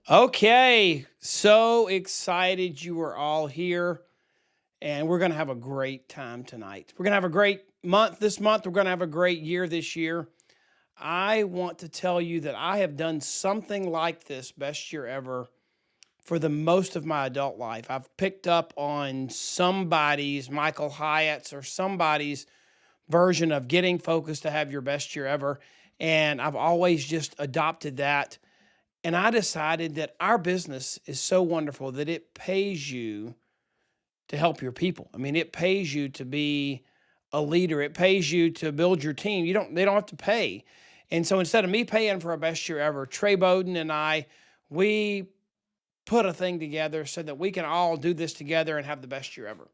Okay, so excited you are all here, and we're going to have a great time tonight. We're going to have a great month this month. We're going to have a great year this year. I want to tell you that I have done something like this best year ever for the most of my adult life. I've picked up on somebody's, Michael Hyatt's, or somebody's version of getting focused to have your best year ever. And I've always just adopted that. And I decided that our business is so wonderful that it pays you to help your people. I mean, it pays you to be a leader. It pays you to build your team. They don't have to pay. And so instead of me paying for our best year ever, Trey Bowden and I, we put a thing together so that we can all do this together and have the best year ever.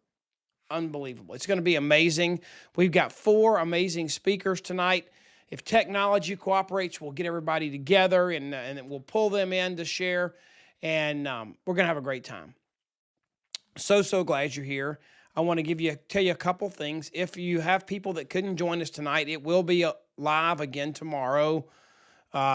Unbelievable. It's going to be amazing. We've got 4 amazing speakers tonight. If technology cooperates, we'll get everybody together and then we'll pull them in to share. And we're going to have a great time. So glad you're here. I want to tell you a couple things. If you have people that couldn't join us tonight, it will be live again tomorrow.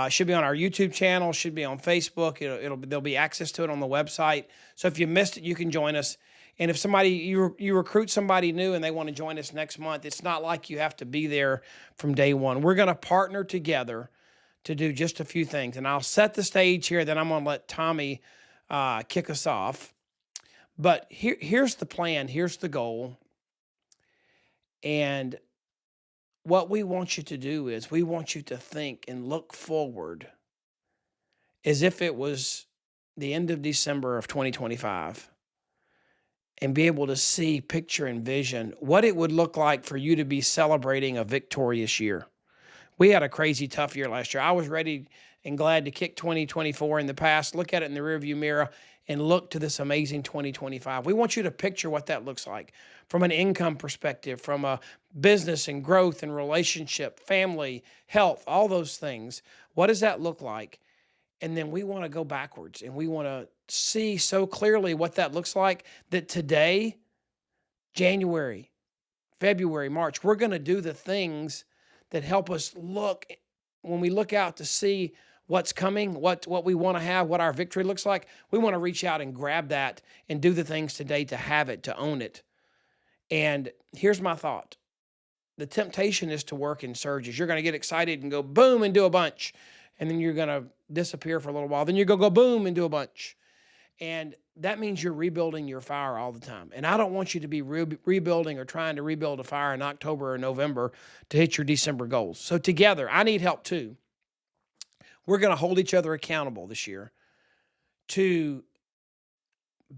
Should be on our YouTube channel, should be on Facebook. There'll be access to it on the website. So if you missed it, you can join us. And if you recruit somebody new and they want to join us next month, it's not like you have to be there from day one. We're going to partner together to do just a few things. And I'll set the stage here, then I'm going to let Tommy kick us off. But here's the plan, here's the goal. And what we want you to do is we want you to think and look forward as if it was the end of December of 2025 and be able to see, picture, and vision what it would look like for you to be celebrating a victorious year. We had a crazy tough year last year. I was ready and glad to kick 2024 in the past, look at it in the rearview mirror, and look to this amazing 2025. We want you to picture what that looks like from an income perspective, from a business and growth and relationship, family, health, all those things. What does that look like? And then we want to go backwards and we want to see so clearly what that looks like that today, January, February, March, we're going to do the things that help us look when we look out to see what's coming, what we want to have, what our victory looks like. We want to reach out and grab that and do the things today to have it, to own it. And here's my thought. The temptation is to work in surges. You're going to get excited and go boom and do a bunch. And then you're going to disappear for a little while. Then you're going to go boom and do a bunch. And that means you're rebuilding your fire all the time. And I don't want you to be rebuilding or trying to rebuild a fire in October or November to hit your December goals. So together, I need help too. We're going to hold each other accountable this year to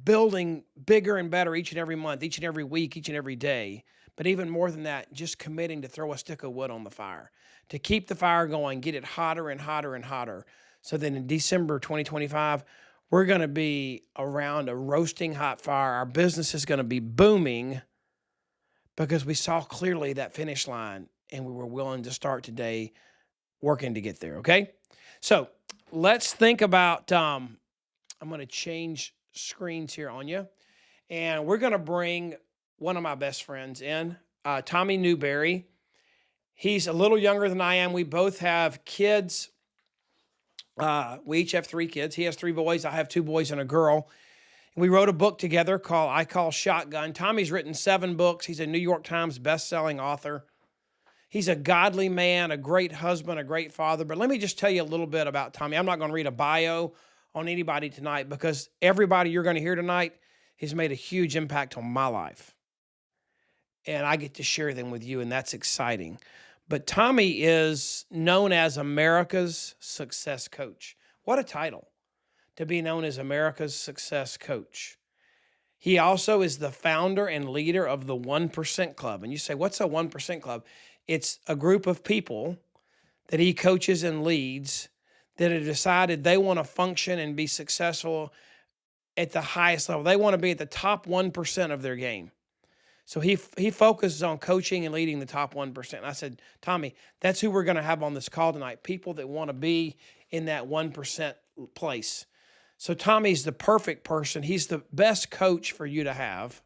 building bigger and better each and every month, each and every week, each and every day. But even more than that, just committing to throw a stick of wood on the fire, to keep the fire going, get it hotter and hotter and hotter. So that in December 2025, we're going to be around a roasting hot fire. Our business is going to be booming because we saw clearly that finish line and we were willing to start today working to get there, okay? So let's think about, I'm going to change screens here on you. And we're going to bring one of my best friends in, Tommy Newberry. He's a little younger than I am. We both have kids. We each have 3 kids. He has 3 boys. I have 2 boys and a girl. We wrote a book together called I Call Shotgun. Tommy's written 7 books. He's a New York Times best-selling author. He's a godly man, a great husband, a great father. But let me just tell you a little bit about Tommy. I'm not going to read a bio on anybody tonight because everybody you're going to hear tonight has made a huge impact on my life. And I get to share them with you, and that's exciting. But Tommy is known as America's Success Coach. What a title, to be known as America's Success Coach. He also is the founder and leader of the 1% Club. And you say, what's a 1% Club? It's a group of people that he coaches and leads that have decided they want to function and be successful at the highest level. They want to be at the top 1% of their game. So he focuses on coaching and leading the top 1%. And I said, Tommy, that's who we're going to have on this call tonight, people that want to be in that 1% place. So Tommy's the perfect person. He's the best coach for you to have.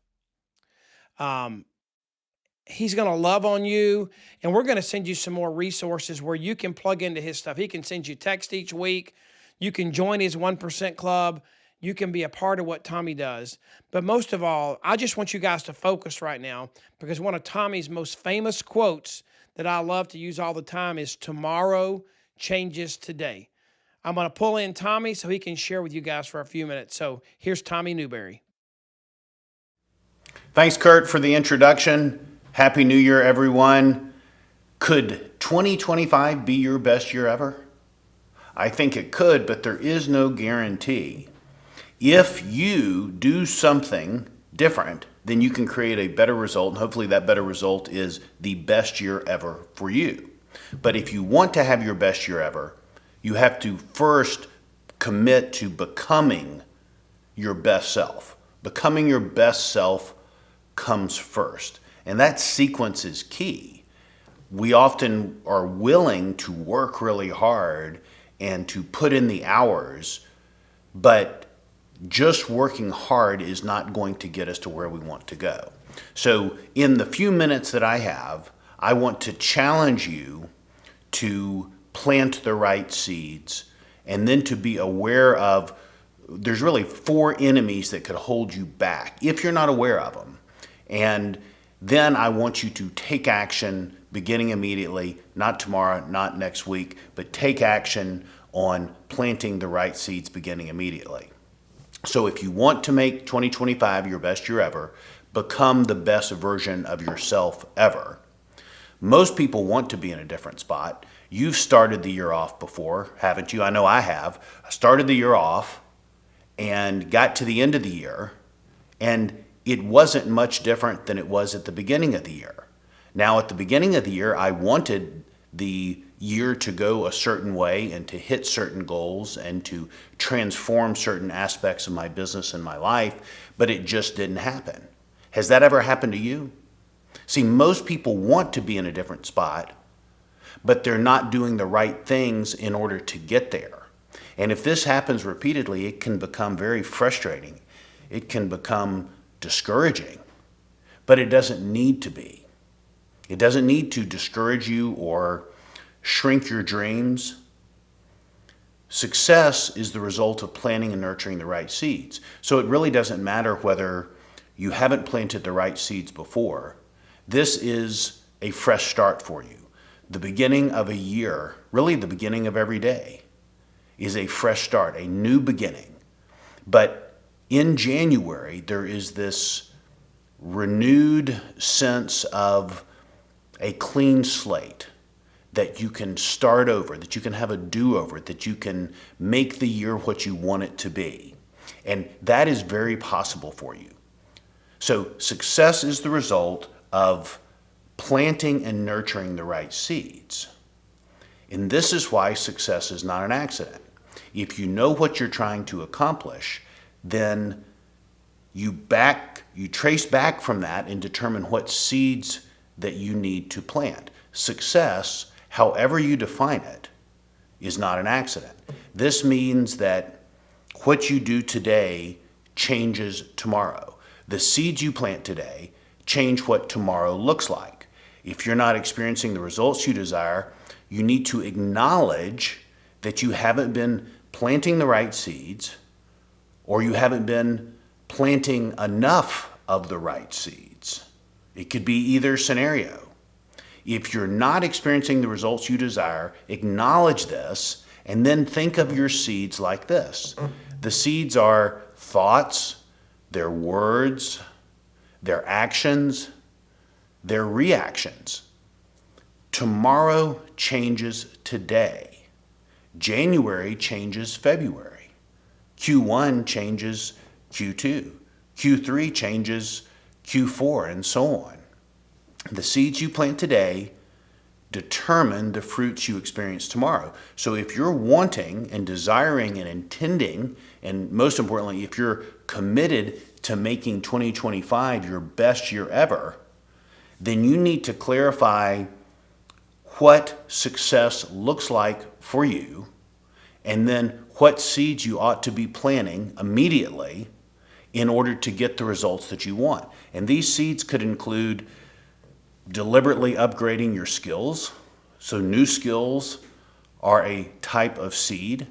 He's going to love on you, and we're going to send you some more resources where you can plug into his stuff. He can send you text each week. You can join his 1% club. You can be a part of what Tommy does. But most of all, I just want you guys to focus right now, because one of Tommy's most famous quotes that I love to use all the time is tomorrow changes today. I'm going to pull in Tommy so he can share with you guys for a few minutes. So here's Tommy Newberry. Thanks, Curt, for the introduction. Happy New Year, everyone. Could 2025 be your best year ever? I think it could, but there is no guarantee. If you do something different, then you can create a better result, and hopefully that better result is the best year ever for you. But if you want to have your best year ever, you have to first commit to becoming your best self. Becoming your best self comes first, and that sequence is key. We often are willing to work really hard and to put in the hours, but just working hard is not going to get us to where we want to go. So in the few minutes that I have, I want to challenge you to plant the right seeds, and then to be aware of, there's really 4 enemies that could hold you back if you're not aware of them. And then I want you to take action beginning immediately, not tomorrow, not next week, but take action on planting the right seeds beginning immediately. So if you want to make 2025 your best year ever, become the best version of yourself ever. Most people want to be in a different spot. You've started the year off before, haven't you? I know I have. I started the year off and got to the end of the year, and it wasn't much different than it was at the beginning of the year. Now, at the beginning of the year, I wanted the year to go a certain way and to hit certain goals and to transform certain aspects of my business and my life, but it just didn't happen. Has that ever happened to you? See, most people want to be in a different spot, but they're not doing the right things in order to get there. And if this happens repeatedly, it can become very frustrating. It can become discouraging, but it doesn't need to be. It doesn't need to discourage you or shrink your dreams. Success is the result of planting and nurturing the right seeds. So it really doesn't matter whether you haven't planted the right seeds before. This is a fresh start for you. The beginning of a year, really the beginning of every day, is a fresh start, a new beginning. But in January, there is this renewed sense of a clean slate, that you can start over, that you can have a do-over, that you can make the year what you want it to be. And that is very possible for you. So success is the result of planting and nurturing the right seeds. And this is why success is not an accident. If you know what you're trying to accomplish, then you trace back from that and determine what seeds that you need to plant. Success, however you define it, is not an accident. This means that what you do today changes tomorrow. The seeds you plant today change what tomorrow looks like. If you're not experiencing the results you desire, you need to acknowledge that you haven't been planting the right seeds, or you haven't been planting enough of the right seeds. It could be either scenario. If you're not experiencing the results you desire, acknowledge this, and then think of your seeds like this. The seeds are thoughts, their words, their actions, their reactions. Tomorrow changes today. January changes February. Q1 changes Q2. Q3 changes Q4, and so on. The seeds you plant today determine the fruits you experience tomorrow. So if you're wanting and desiring and intending, and most importantly, if you're committed to making 2025 your best year ever, then you need to clarify what success looks like for you, and then what seeds you ought to be planting immediately in order to get the results that you want. And these seeds could include deliberately upgrading your skills. So new skills are a type of seed.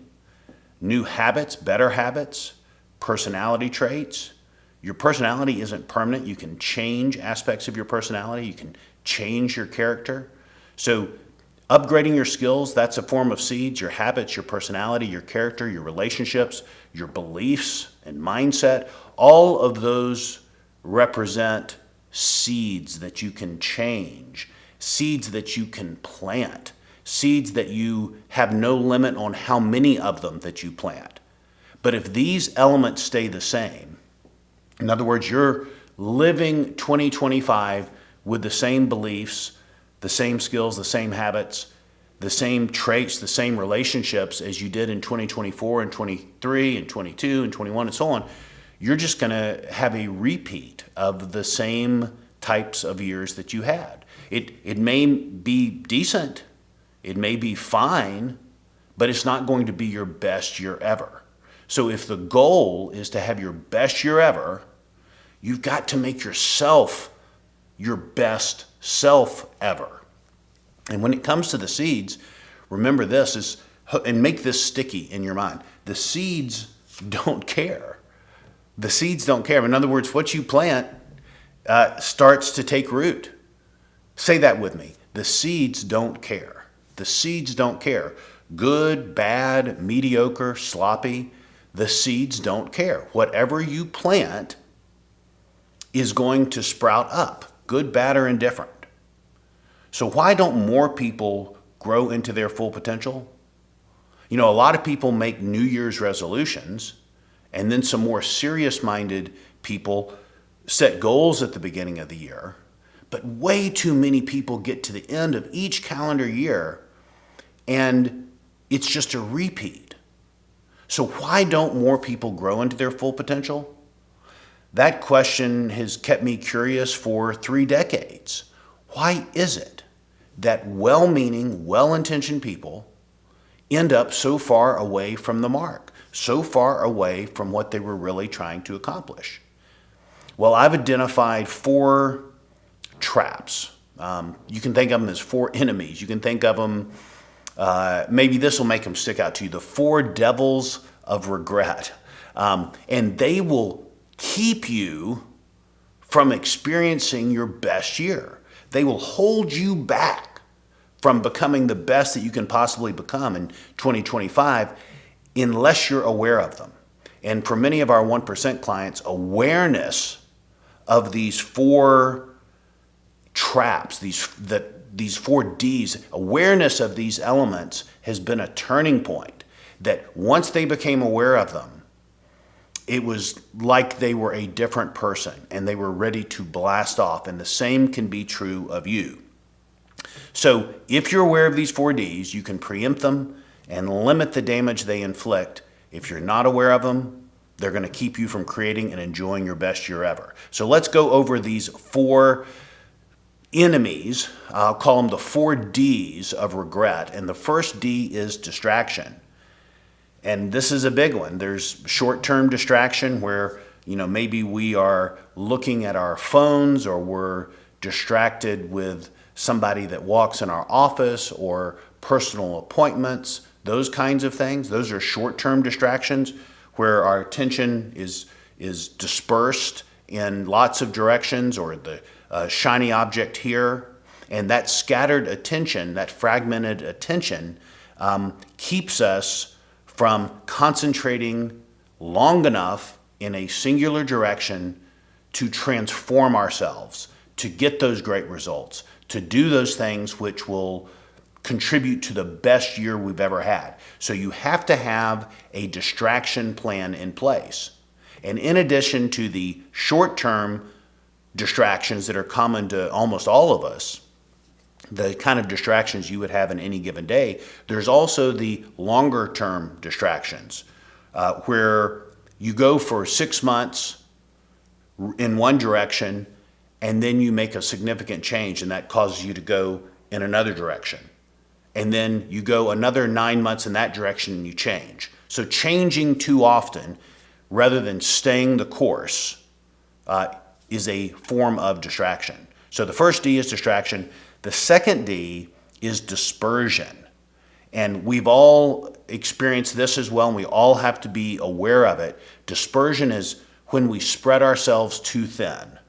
new habits, better habits, personality traits. Your personality isn't permanent. You can change aspects of your personality. You can change your character. So upgrading your skills, that's a form of seeds. Your habits, your personality, your character, your relationships, your beliefs and mindset, all of those represent seeds that you can change, seeds that you can plant, seeds that you have no limit on how many of them that you plant. But if these elements stay the same, in other words, you're living 2025 with the same beliefs, the same skills, the same habits, the same traits, the same relationships as you did in 2024 and 23 and 22 and 21 and so on, you're just going to have a repeat of the same types of years that you had. It may be decent, it may be fine, but it's not going to be your best year ever. So if the goal is to have your best year ever, you've got to make yourself your best self ever. And when it comes to the seeds, remember this and make this sticky in your mind. The seeds don't care. The seeds don't care. In other words, what you plant starts to take root. Say that with me. The seeds don't care. The seeds don't care. Good, bad, mediocre, sloppy. The seeds don't care. Whatever you plant is going to sprout up, good, bad, or indifferent. So why don't more people grow into their full potential? You know, a lot of people make New Year's resolutions, and then some more serious-minded people set goals at the beginning of the year, but way too many people get to the end of each calendar year, and it's just a repeat. So why don't more people grow into their full potential? That question has kept me curious for 3 decades. Why is it that well-meaning, well-intentioned people end up so far away from the mark, so far away from what they were really trying to accomplish? Well, I've identified 4 traps. You can think of them as 4 enemies. You can think of them, maybe this will make them stick out to you, the 4 devils of regret. And they will keep you from experiencing your best year. They will hold you back from becoming the best that you can possibly become in 2025 unless you're aware of them. And for many of our 1% clients, awareness of these 4 traps, these 4 Ds, awareness of these elements has been a turning point, that once they became aware of them, it was like they were a different person and they were ready to blast off. And the same can be true of you. So if you're aware of these 4 Ds, you can preempt them and limit the damage they inflict. If you're not aware of them, they're going to keep you from creating and enjoying your best year ever. So let's go over these 4 enemies. I'll call them the 4 Ds of regret. And the first D is distraction. And this is a big one. There's short-term distraction where, maybe we are looking at our phones, or we're distracted with somebody that walks in our office or personal appointments, those kinds of things. Those are short-term distractions where our attention is dispersed in lots of directions, or the shiny object here. And that scattered attention, that fragmented attention, keeps us from concentrating long enough in a singular direction to transform ourselves, to get those great results, to do those things which will contribute to the best year we've ever had. So you have to have a distraction plan in place. And in addition to the short-term distractions that are common to almost all of us, the kind of distractions you would have in any given day, there's also the longer term distractions where you go for 6 months in one direction and then you make a significant change and that causes you to go in another direction. And then you go another 9 months in that direction and you change. So changing too often rather than staying the course is a form of distraction. So the first D is distraction. The second D is dispersion. And we've all experience this as well, and we all have to be aware of it. Dispersion is when we spread ourselves too thin.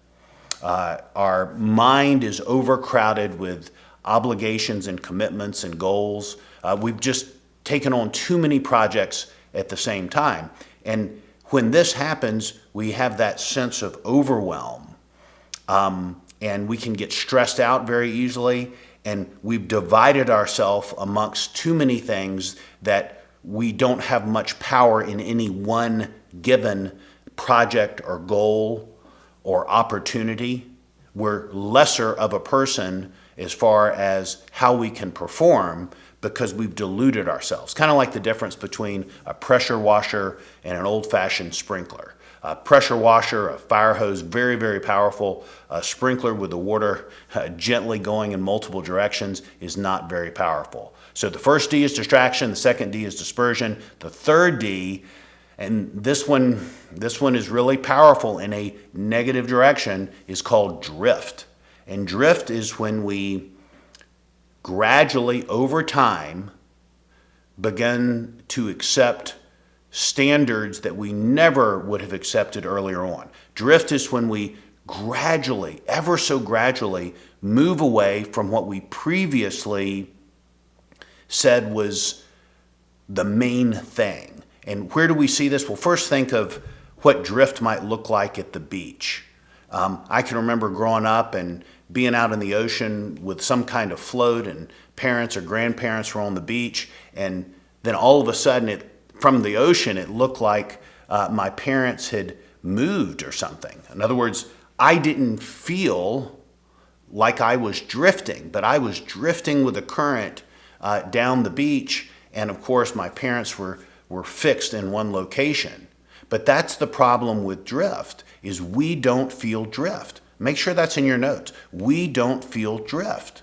Our mind is overcrowded with obligations and commitments and goals. We've just taken on too many projects at the same time. And when this happens, we have that sense of overwhelm. And we can get stressed out very easily. And we've divided ourselves amongst too many things that we don't have much power in any one given project or goal or opportunity. We're lesser of a person as far as how we can perform because we've diluted ourselves. Kind of like the difference between a pressure washer and an old-fashioned sprinkler. A pressure washer, a fire hose, very, very powerful. A sprinkler with the water gently going in multiple directions is not very powerful. So the first D is distraction, the second D is dispersion. The third D, and this one is really powerful in a negative direction, is called drift. And drift is when we gradually, over time, begin to accept standards that we never would have accepted earlier on. Drift is when we gradually, ever so gradually, move away from what we previously said was the main thing. And where do we see this? Well, first think of what drift might look like at the beach. I can remember growing up and being out in the ocean with some kind of float, and parents or grandparents were on the beach, and then all of a sudden from the ocean it looked like my parents had moved or something. In other words, I didn't feel like I was drifting, but I was drifting with the current down the beach, and of course my parents were fixed in one location. But that's the problem with drift, is we don't feel drift. Make sure that's in your notes. We don't feel drift.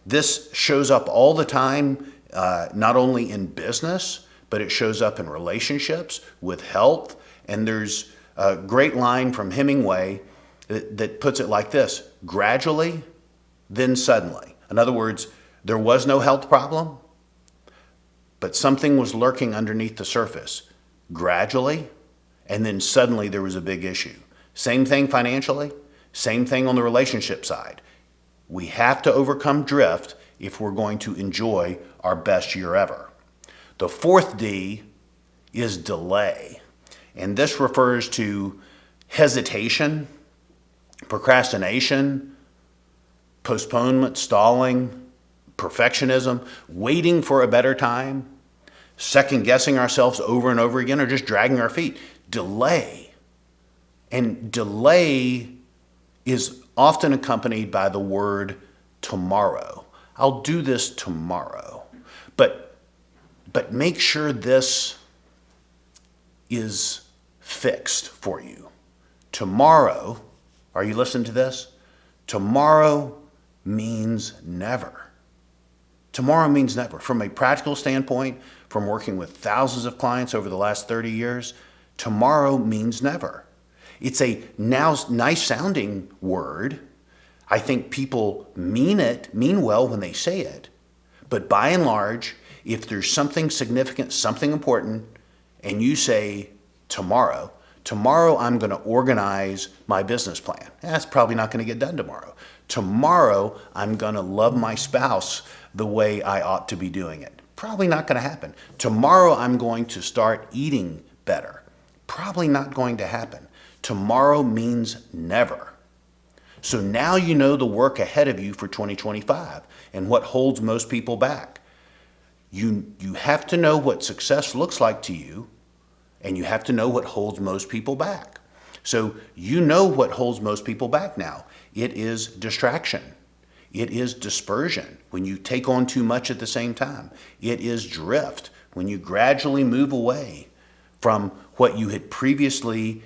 This shows up all the time, not only in business, but it shows up in relationships, with health. And there's a great line from Hemingway that puts it like this: gradually, then suddenly. In other words, there was no health problem, but something was lurking underneath the surface. Gradually, and then suddenly there was a big issue. Same thing financially, same thing on the relationship side. We have to overcome drift if we're going to enjoy our best year ever. The fourth D is delay. And this refers to hesitation, procrastination, postponement, stalling, perfectionism, waiting for a better time, second guessing ourselves over and over again, or just dragging our feet. Delay. And delay is often accompanied by the word tomorrow. I'll do this tomorrow. But make sure this is fixed for you. Tomorrow, are you listening to this? Tomorrow means never. Tomorrow means never. From a practical standpoint, from working with thousands of clients over the last 30 years, tomorrow means never. It's a now nice sounding word. I think people mean well when they say it. But by and large, if there's something significant, something important, and you say tomorrow I'm going to organize my business plan. That's probably not going to get done tomorrow. Tomorrow I'm going to love my spouse the way I ought to be doing it. Probably not going to happen. Tomorrow I'm going to start eating better. Probably not going to happen. Tomorrow means never. So now you know the work ahead of you for 2025 and what holds most people back. You have to know what success looks like to you, and you have to know what holds most people back. So you know what holds most people back now. It is distraction. It is dispersion, when you take on too much at the same time. It is drift, when you gradually move away from what you had previously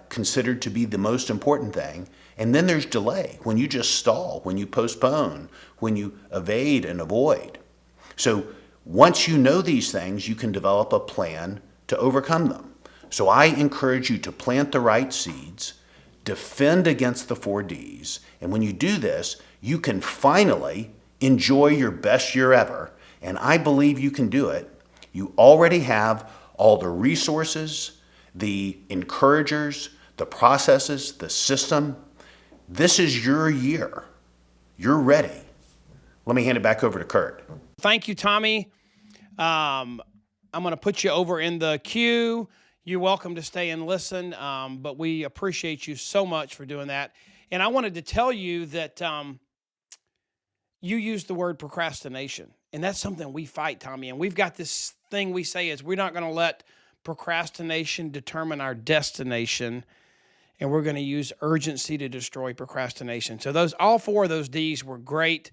considered to be the most important thing. And then there's delay, when you just stall, when you postpone, when you evade and avoid. So once you know these things, you can develop a plan to overcome them. So I encourage you to plant the right seeds, defend against the 4 Ds, and when you do this, you can finally enjoy your best year ever. And I believe you can do it You already have all the resources, the encouragers, the processes, the system. This is your year. You're ready. Let me hand it back over to Curt. Thank you, Tommy. I'm going to put you over in the queue. You're welcome to stay and listen, but we appreciate you so much for doing that. And I wanted to tell you that you used the word procrastination, and that's something we fight, Tommy. And we've got this thing we say is we're not going to let procrastination determine our destination, and we're going to use urgency to destroy procrastination. So all four of those D's were great.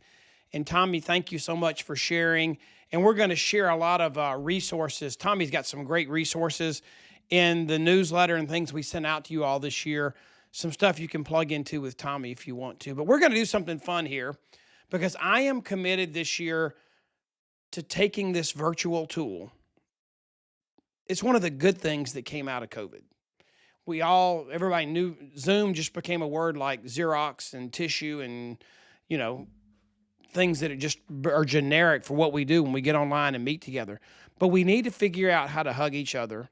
And Tommy, thank you so much for sharing. And we're going to share a lot of resources. Tommy's got some great resources in the newsletter and things we sent out to you all this year. Some stuff you can plug into with Tommy if you want to. But we're going to do something fun here because I am committed this year to taking this virtual tool. It's one of the good things that came out of COVID. Everybody knew Zoom just became a word like Xerox and tissue and, things that are generic for what we do when we get online and meet together. But we need to figure out how to hug each other,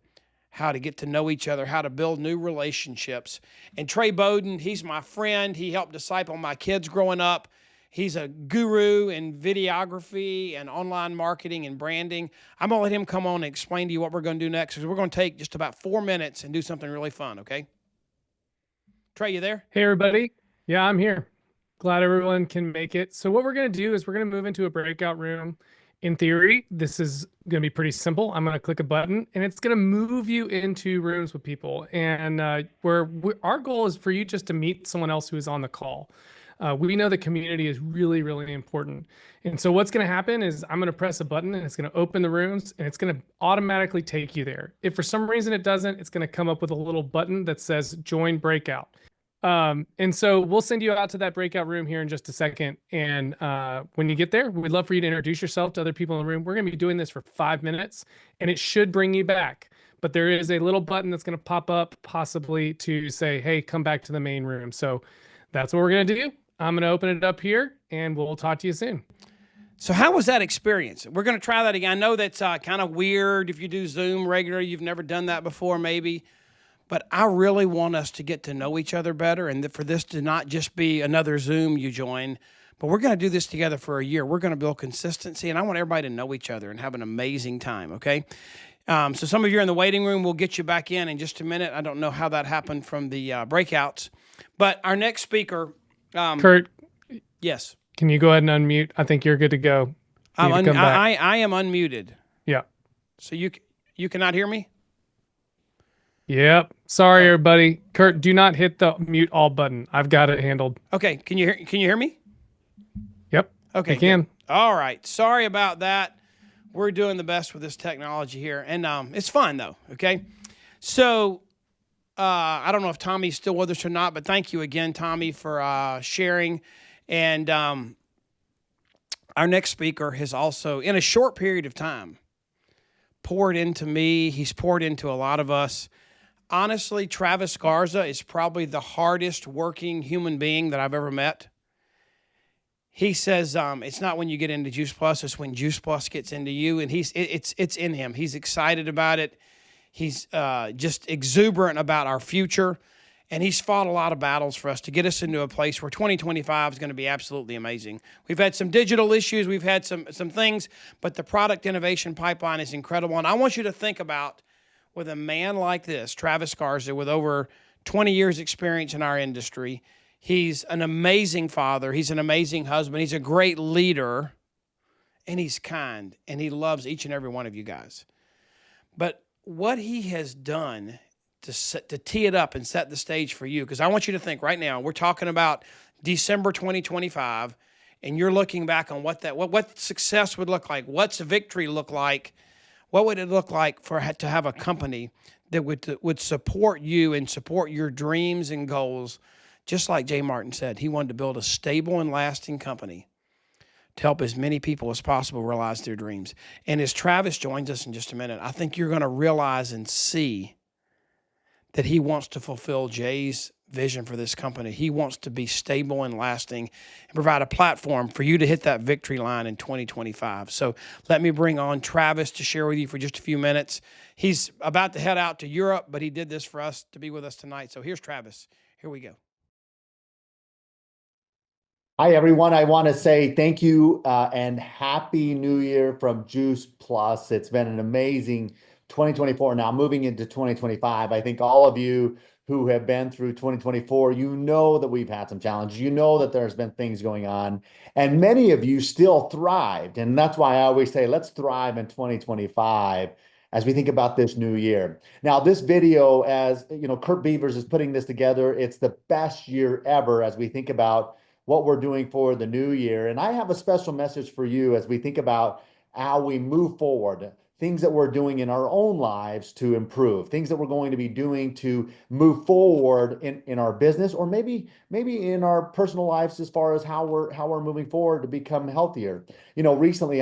how to get to know each other, how to build new relationships. And Trey Bowden, he's my friend. He helped disciple my kids growing up. He's a guru in videography and online marketing and branding. I'm going to let him come on and explain to you what we're going to do next, because we're going to take just about 4 minutes and do something really fun, okay? Trey, you there? Hey, everybody. Yeah, I'm here. Glad everyone can make it. So what we're going to do is we're going to move into a breakout room. In theory, this is going to be pretty simple. I'm going to click a button, and it's going to move you into rooms with people. And our goal is for you just to meet someone else who is on the call. We know the community is really, really important. And so what's going to happen is I'm going to press a button, and it's going to open the rooms, and it's going to automatically take you there. If for some reason it doesn't, it's going to come up with a little button that says Join Breakout. And so we'll send you out to that breakout room here in just a second. And when you get there, we'd love for you to introduce yourself to other people in the room. We're going to be doing this for 5 minutes, and it should bring you back. But there is a little button that's going to pop up possibly to say, hey, come back to the main room. So that's what we're going to do. I'm going to open it up here, and we'll talk to you soon. So how was that experience? We're going to try that again. I know that's kind of weird if you do Zoom regularly. You've never done that before, maybe. But I really want us to get to know each other better, and for this to not just be another Zoom you join, but we're going to do this together for a year. We're going to build consistency, and I want everybody to know each other and have an amazing time, okay? So some of you are in the waiting room. We'll get you back in just a minute. I don't know how that happened from the breakouts. But our next speaker... Curt? Yes? Can you go ahead and unmute? I think you're good to go. I am unmuted. Yeah. So you cannot hear me? Yep. Sorry, everybody. Curt, do not hit the mute all button. I've got it handled. Okay. Can you hear me? Yep. Okay. I can. Good. All right. Sorry about that. We're doing the best with this technology here, and it's fun though. Okay. So I don't know if Tommy's still with us or not, but thank you again, Tommy, for sharing. And our next speaker has also, in a short period of time, poured into me. He's poured into a lot of us. Honestly, Travis Garza is probably the hardest working human being that I've ever met. He says it's not when you get into Juice Plus, it's when Juice Plus gets into you, and it's in him. He's excited about it. He's just exuberant about our future, and he's fought a lot of battles for us to get us into a place where 2025 is going to be absolutely amazing. We've had some digital issues, we've had some things, but the product innovation pipeline is incredible, and I want you to think about, with a man like this, Travis Garza, with over 20 years experience in our industry, he's an amazing father, he's an amazing husband, he's a great leader, and he's kind, and he loves each and every one of you guys. But what he has done to tee it up and set the stage for you, because I want you to think right now, we're talking about December 2025, and you're looking back on what success would look like, what's victory look like. What would it look like to have a company that would support you and support your dreams and goals? Just like Jay Martin said, he wanted to build a stable and lasting company to help as many people as possible realize their dreams. And as Travis joins us in just a minute, I think you're going to realize and see that he wants to fulfill Jay's vision for this company. He wants to be stable and lasting and provide a platform for you to hit that victory line in 2025. So let me bring on Travis to share with you for just a few minutes. He's about to head out to Europe, but he did this for us to be with us tonight. So here's Travis. Here we go. Hi, everyone. I want to say thank you and Happy New Year from Juice Plus. It's been an amazing 2024. Now, moving into 2025, I think all of you who have been through 2024, you know that we've had some challenges. You know that there's been things going on, and many of you still thrived. And that's why I always say, let's thrive in 2025 as we think about this new year. Now, this video, as you know, Curt Beavers is putting this together. It's the best year ever as we think about what we're doing for the new year. And I have a special message for you as we think about how we move forward, things that we're doing in our own lives to improve, things that we're going to be doing to move forward in our business, or maybe in our personal lives as far as how we're moving forward to become healthier. You know, recently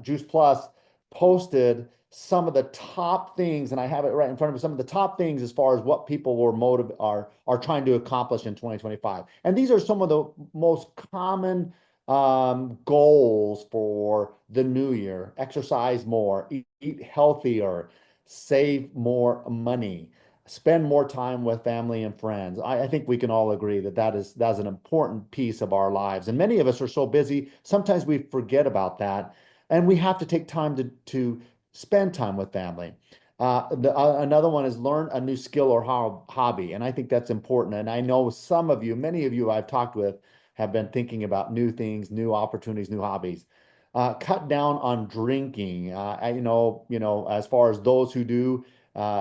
Juice Plus posted some of the top things, and I have it right in front of me, some of the top things as far as what people are trying to accomplish in 2025. And these are some of the most common goals for the new year: exercise more, eat healthier, save more money, spend more time with family and friends. I think we can all agree that that's an important piece of our lives. And many of us are so busy, sometimes we forget about that. And we have to take time to spend time with family. Another one is learn a new skill or hobby. And I think that's important. And I know some of you, many of you I've talked with, have been thinking about new things, new opportunities, new hobbies. Cut down on drinking. As far as those who do,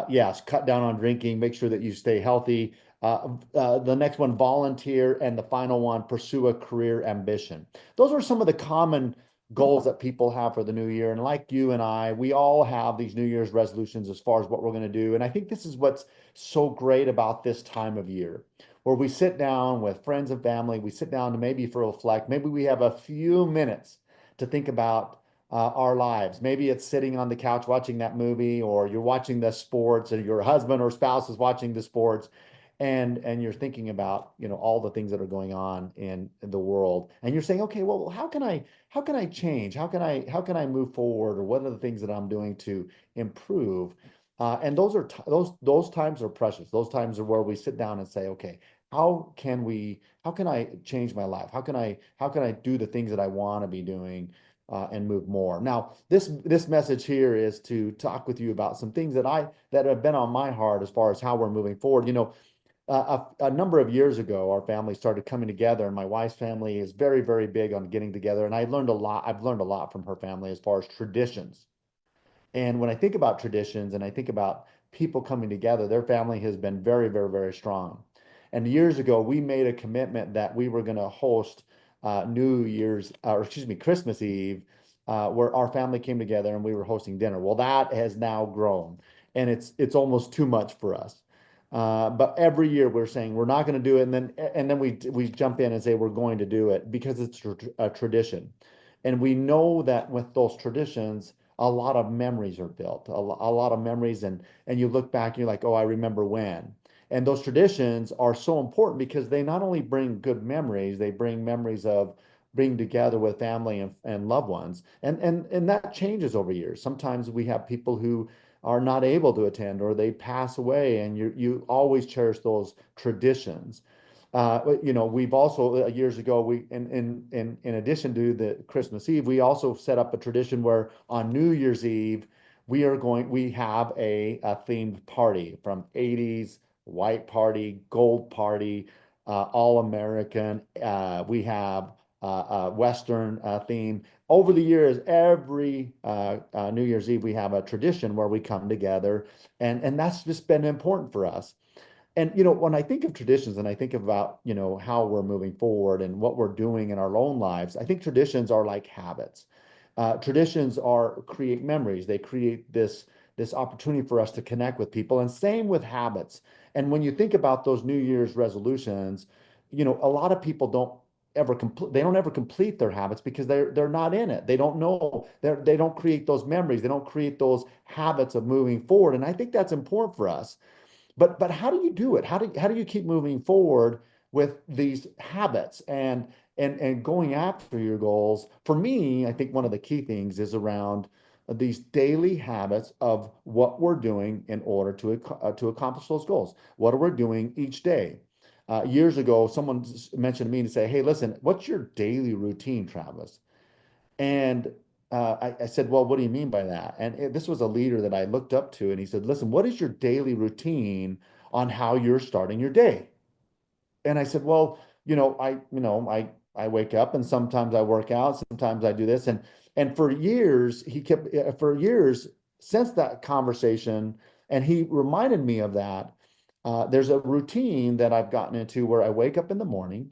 yes, cut down on drinking. Make sure that you stay healthy. The next one, volunteer. And the final one, pursue a career ambition. Those are some of the common goals that people have for the new year. And like you and I, we all have these New Year's resolutions as far as what we're going to do. And I think this is what's so great about this time of year, where we sit down with friends and family, we sit down to maybe for reflect, maybe we have a few minutes to think about our lives. Maybe it's sitting on the couch watching that movie, or you're watching the sports, or your husband or spouse is watching the sports, and you're thinking about, you know, all the things that are going on in the world, and you're saying, okay, well, how can I change? How can I move forward? Or what are the things that I'm doing to improve? And those times are precious. Those times are where we sit down and say, okay, how can I change my life? How can I do the things that I want to be doing and move more? Now, this message here is to talk with you about some things that have been on my heart as far as how we're moving forward. You know, a number of years ago, our family started coming together, and my wife's family is very, very big on getting together. And I learned a lot. I've learned a lot from her family as far as traditions. And when I think about traditions and I think about people coming together, their family has been very, very, very strong. And years ago, we made a commitment that we were going to host Christmas Eve, where our family came together and we were hosting dinner. Well, that has now grown, and it's almost too much for us. But every year we're saying we're not going to do it, and then we jump in and say we're going to do it because it's a tradition, and we know that with those traditions, a lot of memories are built, a lot of memories, and you look back and you're like, oh, I remember when. And those traditions are so important because they not only bring good memories, they bring memories of being together with family and loved ones, and that changes over years. Sometimes we have people who are not able to attend, or they pass away, and you always cherish those traditions. You know, we've also years ago, in addition to the Christmas Eve, we also set up a tradition where on New Year's Eve we have a themed party, from 80s white party, gold party, all American. We have a Western theme. Over the years, every New Year's Eve, we have a tradition where we come together, and that's just been important for us. And, you know, when I think of traditions and I think about, you know, how we're moving forward and what we're doing in our own lives, I think traditions are like habits. Traditions create memories. They create this opportunity for us to connect with people, and same with habits. And when you think about those New Year's resolutions, you know, a lot of people they don't ever complete their habits because they're not in it. They don't know. They don't create those memories. They don't create those habits of moving forward. And I think that's important for us. But how do you do it? How do you keep moving forward with these habits and going after your goals? For me, I think one of the key things is around these daily habits of what we're doing in order to accomplish those goals. What are we doing each day? Years ago, someone mentioned to me to say, "Hey, listen, what's your daily routine, Travis?" And I said, "Well, what do you mean by that?" And this was a leader that I looked up to, and he said, "Listen, what is your daily routine on how you're starting your day?" And I said, "Well, I wake up and sometimes I work out, sometimes I do this." And for years, for years since that conversation, and he reminded me of that. There's a routine that I've gotten into where I wake up in the morning.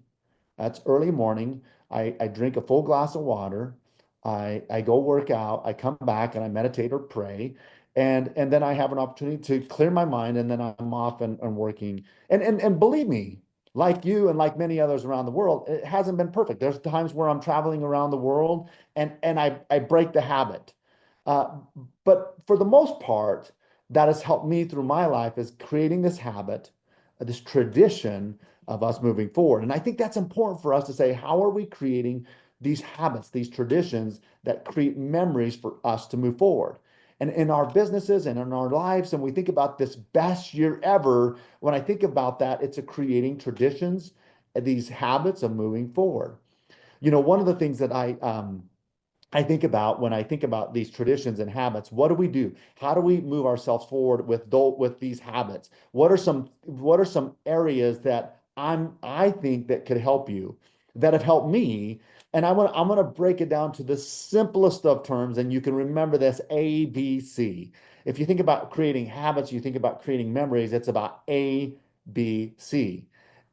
That's early morning. I drink a full glass of water. I go work out. I come back and I meditate or pray. And then I have an opportunity to clear my mind, and then I'm off and working. And believe me, like you and like many others around the world, it hasn't been perfect. There's times where I'm traveling around the world and I break the habit. Uh, but for the most part, that has helped me through my life is creating this habit, this tradition of us moving forward. And I think that's important for us to say, how are we creating these habits, these traditions that create memories for us to move forward? And in our businesses and in our lives, and we think about this best year ever, when I think about that, it's a creating traditions, these habits of moving forward. One of the things that I think about when I think about these traditions and habits, what do we do? How do we move ourselves forward with these habits? What are some areas that I think that could help you, that have helped me? And I'm gonna break it down to the simplest of terms, and you can remember this ABC. If you think about creating habits, you think about creating memories, it's about ABC.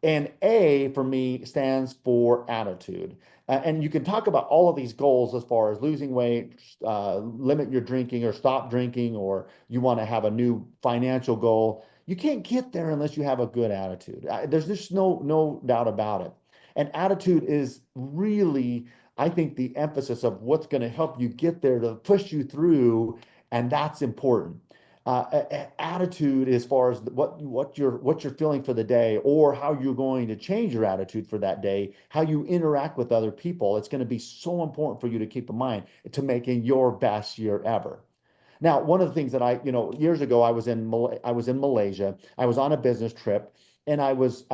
And A for me stands for attitude. And you can talk about all of these goals as far as losing weight, limit your drinking or stop drinking, or you want to have a new financial goal. You can't get there unless you have a good attitude. There's just no doubt about it. And attitude is really, I think, the emphasis of what's going to help you get there to push you through, and that's important. Attitude as far as what you're feeling for the day, or how you're going to change your attitude for that day, how you interact with other people. It's going to be so important for you to keep in mind to making your best year ever. Now, one of the things that years ago, I was in Malaysia. I was on a business trip, and I was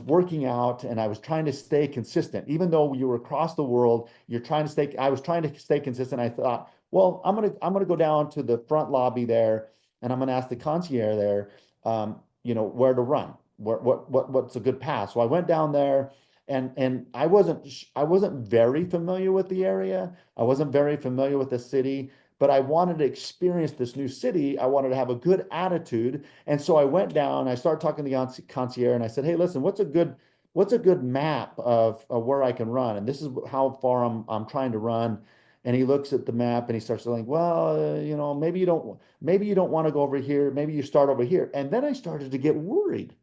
working out, and I was trying to stay consistent. Even though you were across the world, you're trying to stay. I was trying to stay consistent. I thought, well, I'm gonna go down to the front lobby there, and I'm gonna ask the concierge there, where to run, what's a good path. So I went down there, and I wasn't very familiar with the area. I wasn't very familiar with the city, but I wanted to experience this new city. I wanted to have a good attitude. And so I went down, I started talking to the concierge, and I said, "Hey, listen, what's a good map of where I can run? And this is how far I'm trying to run." And he looks at the map and he starts saying, "Well, maybe you don't want to go over here. Maybe you start over here." And then I started to get worried.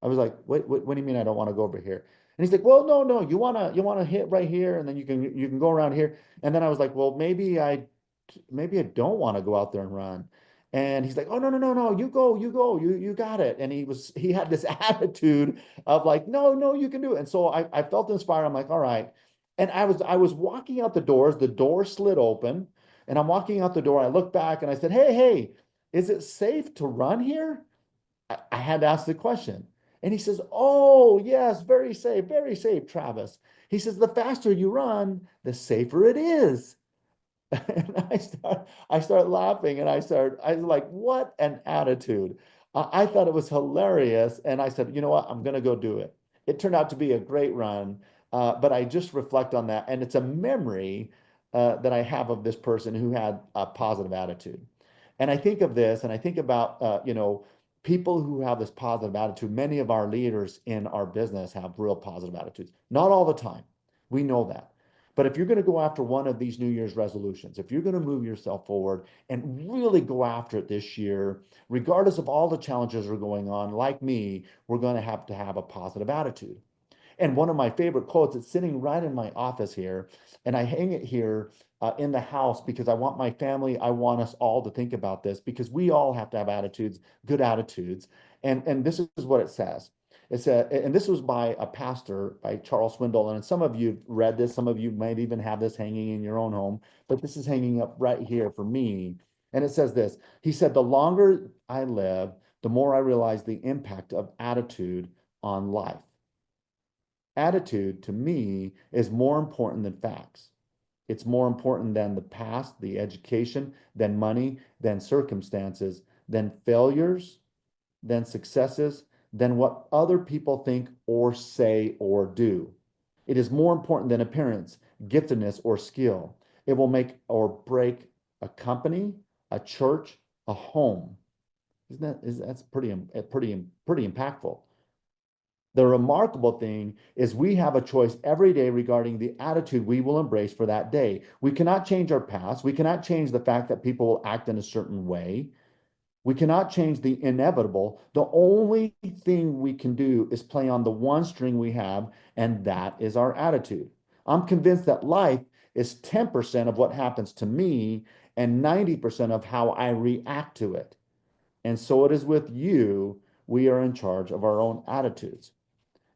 I was like, "Wait, what do you mean I don't want to go over here?" And he's like, "Well, no, you wanna hit right here, and then you can go around here." And then I was like, "Well, maybe I don't want to go out there and run." And he's like, "Oh, no, no, no, no, you go, you got it." And he had this attitude of like, "No, no, you can do it." And so I felt inspired. I'm like, "All right." And I was walking out the door slid open, and I'm walking out the door. I look back and I said, "Hey, hey, is it safe to run here?" I had to ask the question. And he says, "Oh, yes, very safe, Travis." He says, "The faster you run, the safer it is." And I start laughing, and I was like, what an attitude. I thought it was hilarious. And I said, "You know what? I'm going to go do it." It turned out to be a great run. But I just reflect on that. And it's a memory that I have of this person who had a positive attitude. And I think of this, and I think about, people who have this positive attitude. Many of our leaders in our business have real positive attitudes. Not all the time. We know that. But if you're going to go after one of these New Year's resolutions, if you're going to move yourself forward and really go after it this year, regardless of all the challenges that are going on, like me, we're going to have a positive attitude. And one of my favorite quotes, it's sitting right in my office here, and I hang it here in the house because I want my family, I want us all to think about this because we all have to have attitudes, good attitudes. And this is what it says. It said, and this was by a pastor, by Charles Swindoll. And some of you have read this, some of you might even have this hanging in your own home, but this is hanging up right here for me. And it says this. He said, the longer I live, the more I realize the impact of attitude on life. Attitude to me is more important than facts. It's more important than the past, the education, than money, than circumstances, than failures, than successes, than what other people think or say or do. It is more important than appearance, giftedness, or skill. It will make or break a company, a church, a home. That's pretty impactful. The remarkable thing is we have a choice every day regarding the attitude we will embrace for that day. We cannot change our past. We cannot change the fact that people will act in a certain way. We cannot change the inevitable. The only thing we can do is play on the one string we have, and that is our attitude. I'm convinced that life is 10% of what happens to me and 90% of how I react to it. And so it is with you. We are in charge of our own attitudes.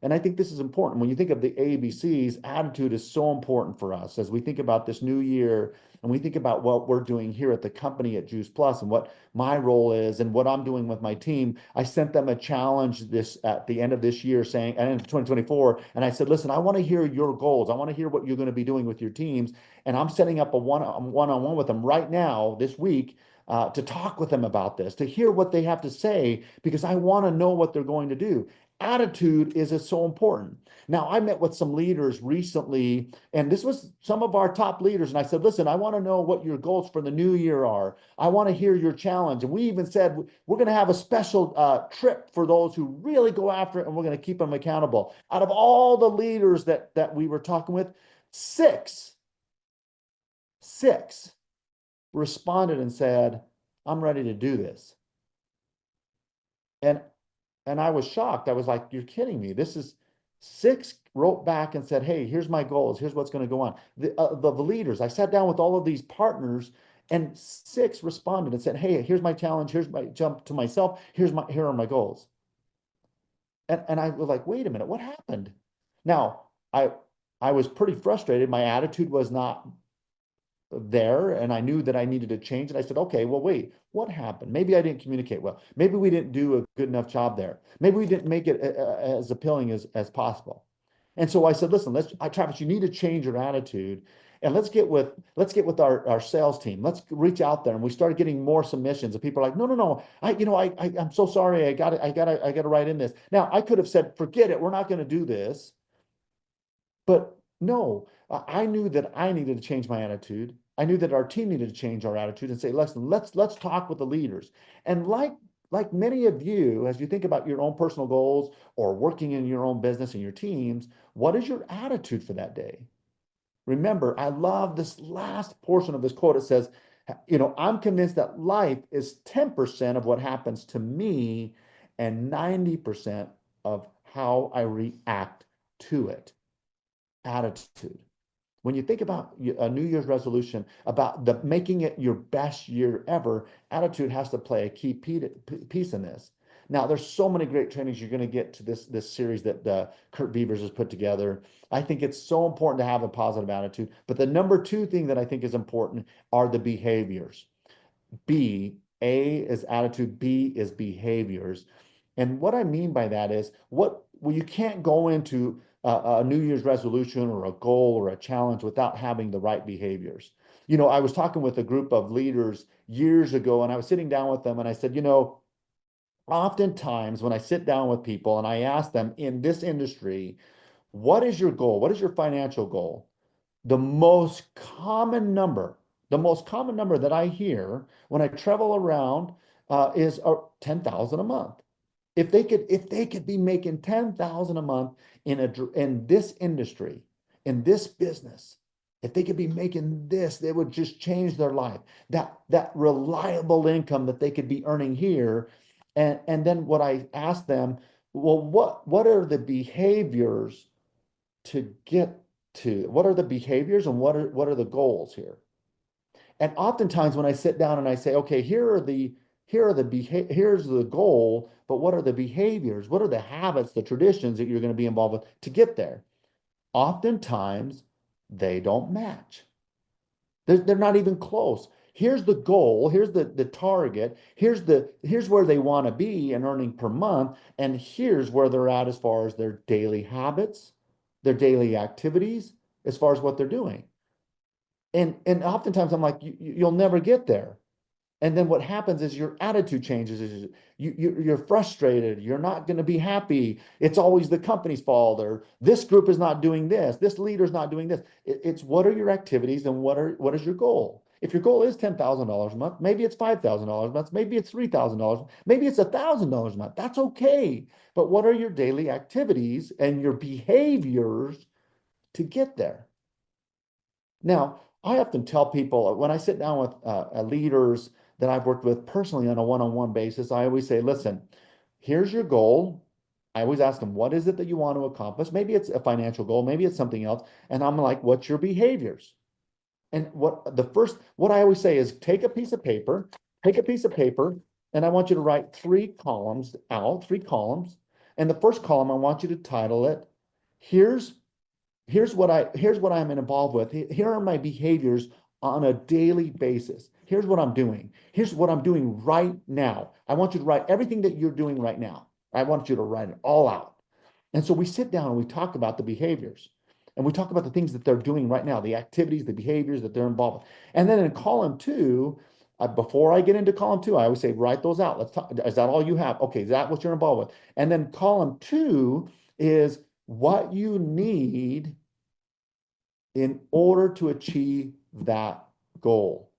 And I think this is important. When you think of the ABCs, attitude is so important for us as we think about this new year and we think about what we're doing here at the company at Juice Plus and what my role is and what I'm doing with my team. I sent them a challenge this at the end of this year saying, and in 2024, and I said, listen, I want to hear your goals. I want to hear what you're going to be doing with your teams. And I'm setting up a one-on-one with them right now this week to talk with them about this, to hear what they have to say, because I want to know what they're going to do. Attitude is so important. Now, I met with some leaders recently, and this was some of our top leaders. And I said, listen, I want to know what your goals for the new year are. I want to hear your challenge. And we even said, we're going to have a special trip for those who really go after it, and we're going to keep them accountable. Out of all the leaders that we were talking with, six responded and said, I'm ready to do this. And I was shocked. I was like, you're kidding me. This is six wrote back and said, hey, here's my goals. Here's what's going to go on. The leaders, I sat down with all of these partners and six responded and said, hey, here's my challenge. Here's my jump to myself. Here are my goals. And I was like, wait a minute, what happened? Now, I was pretty frustrated. My attitude was not there, and I knew that I needed to change. And I said, okay, well, wait, what happened? Maybe I didn't communicate well. Maybe we didn't do a good enough job there. Maybe we didn't make it as appealing as possible. And so I said, listen, Travis, you need to change your attitude, and let's get with our sales team. Let's reach out there. And we started getting more submissions, and people are like, no, I'm so sorry. I got to write in this. Now, I could have said, forget it, we're not going to do this. But no, I knew that I needed to change my attitude. I knew that our team needed to change our attitude and say, listen, let's talk with the leaders. And like many of you, as you think about your own personal goals or working in your own business and your teams, what is your attitude for that day? Remember, I love this last portion of this quote. It says, I'm convinced that life is 10% of what happens to me and 90% of how I react to it. Attitude. When you think about a New Year's resolution, about making it your best year ever, attitude has to play a key piece in this. Now, there's so many great trainings you're going to get to this series that Curt Beavers has put together. I think it's so important to have a positive attitude. But the number two thing that I think is important are the behaviors. A is attitude, B is behaviors. And what I mean by that is you can't go into a New Year's resolution or a goal or a challenge without having the right behaviors. I was talking with a group of leaders years ago, and I was sitting down with them and I said, oftentimes when I sit down with people and I ask them in this industry, what is your goal? What is your financial goal? The most common number that I hear when I travel around is 10,000 a month. If they could be making 10,000 a month in this industry, in this business, if they could be making this, they would just change their life. That reliable income that they could be earning here. And then what I asked them, well, what are the behaviors to get to? What are the behaviors and what are the goals here? And oftentimes when I sit down and I say, okay, here's the goal, but what are the behaviors? What are the habits, the traditions that you're going to be involved with to get there? Oftentimes they don't match. They're not even close. Here's the goal, here's the target, here's where they want to be in earning per month, and here's where they're at as far as their daily habits, their daily activities, as far as what they're doing. And oftentimes I'm like, you'll never get there. And then what happens is your attitude changes. Is you're frustrated. You're not going to be happy. It's always the company's fault, or this group is not doing this. This leader's not doing this. It's what are your activities and what is your goal? If your goal is $10,000 a month, maybe it's $5,000 a month, maybe it's $3,000, maybe it's $1,000 a month. That's okay. But what are your daily activities and your behaviors to get there? Now, I often tell people when I sit down with leaders that I've worked with personally on a one-on-one basis, I always say, listen, here's your goal. I always ask them, what is it that you want to accomplish? Maybe it's a financial goal, maybe it's something else. And I'm like, what's your behaviors? And what I always say is take a piece of paper, and I want you to write three columns. And the first column, I want you to title it, here's what I'm involved with. Here are my behaviors on a daily basis. Here's what I'm doing. Here's what I'm doing right now. I want you to write everything that you're doing right now. I want you to write it all out. And so we sit down and we talk about the behaviors. And we talk about the things that they're doing right now, the activities, the behaviors that they're involved with. And then in column two, before I get into column two, I always say, write those out. Let's talk. Is that all you have? Okay, is that what you're involved with? And then column two is what you need in order to achieve that goal.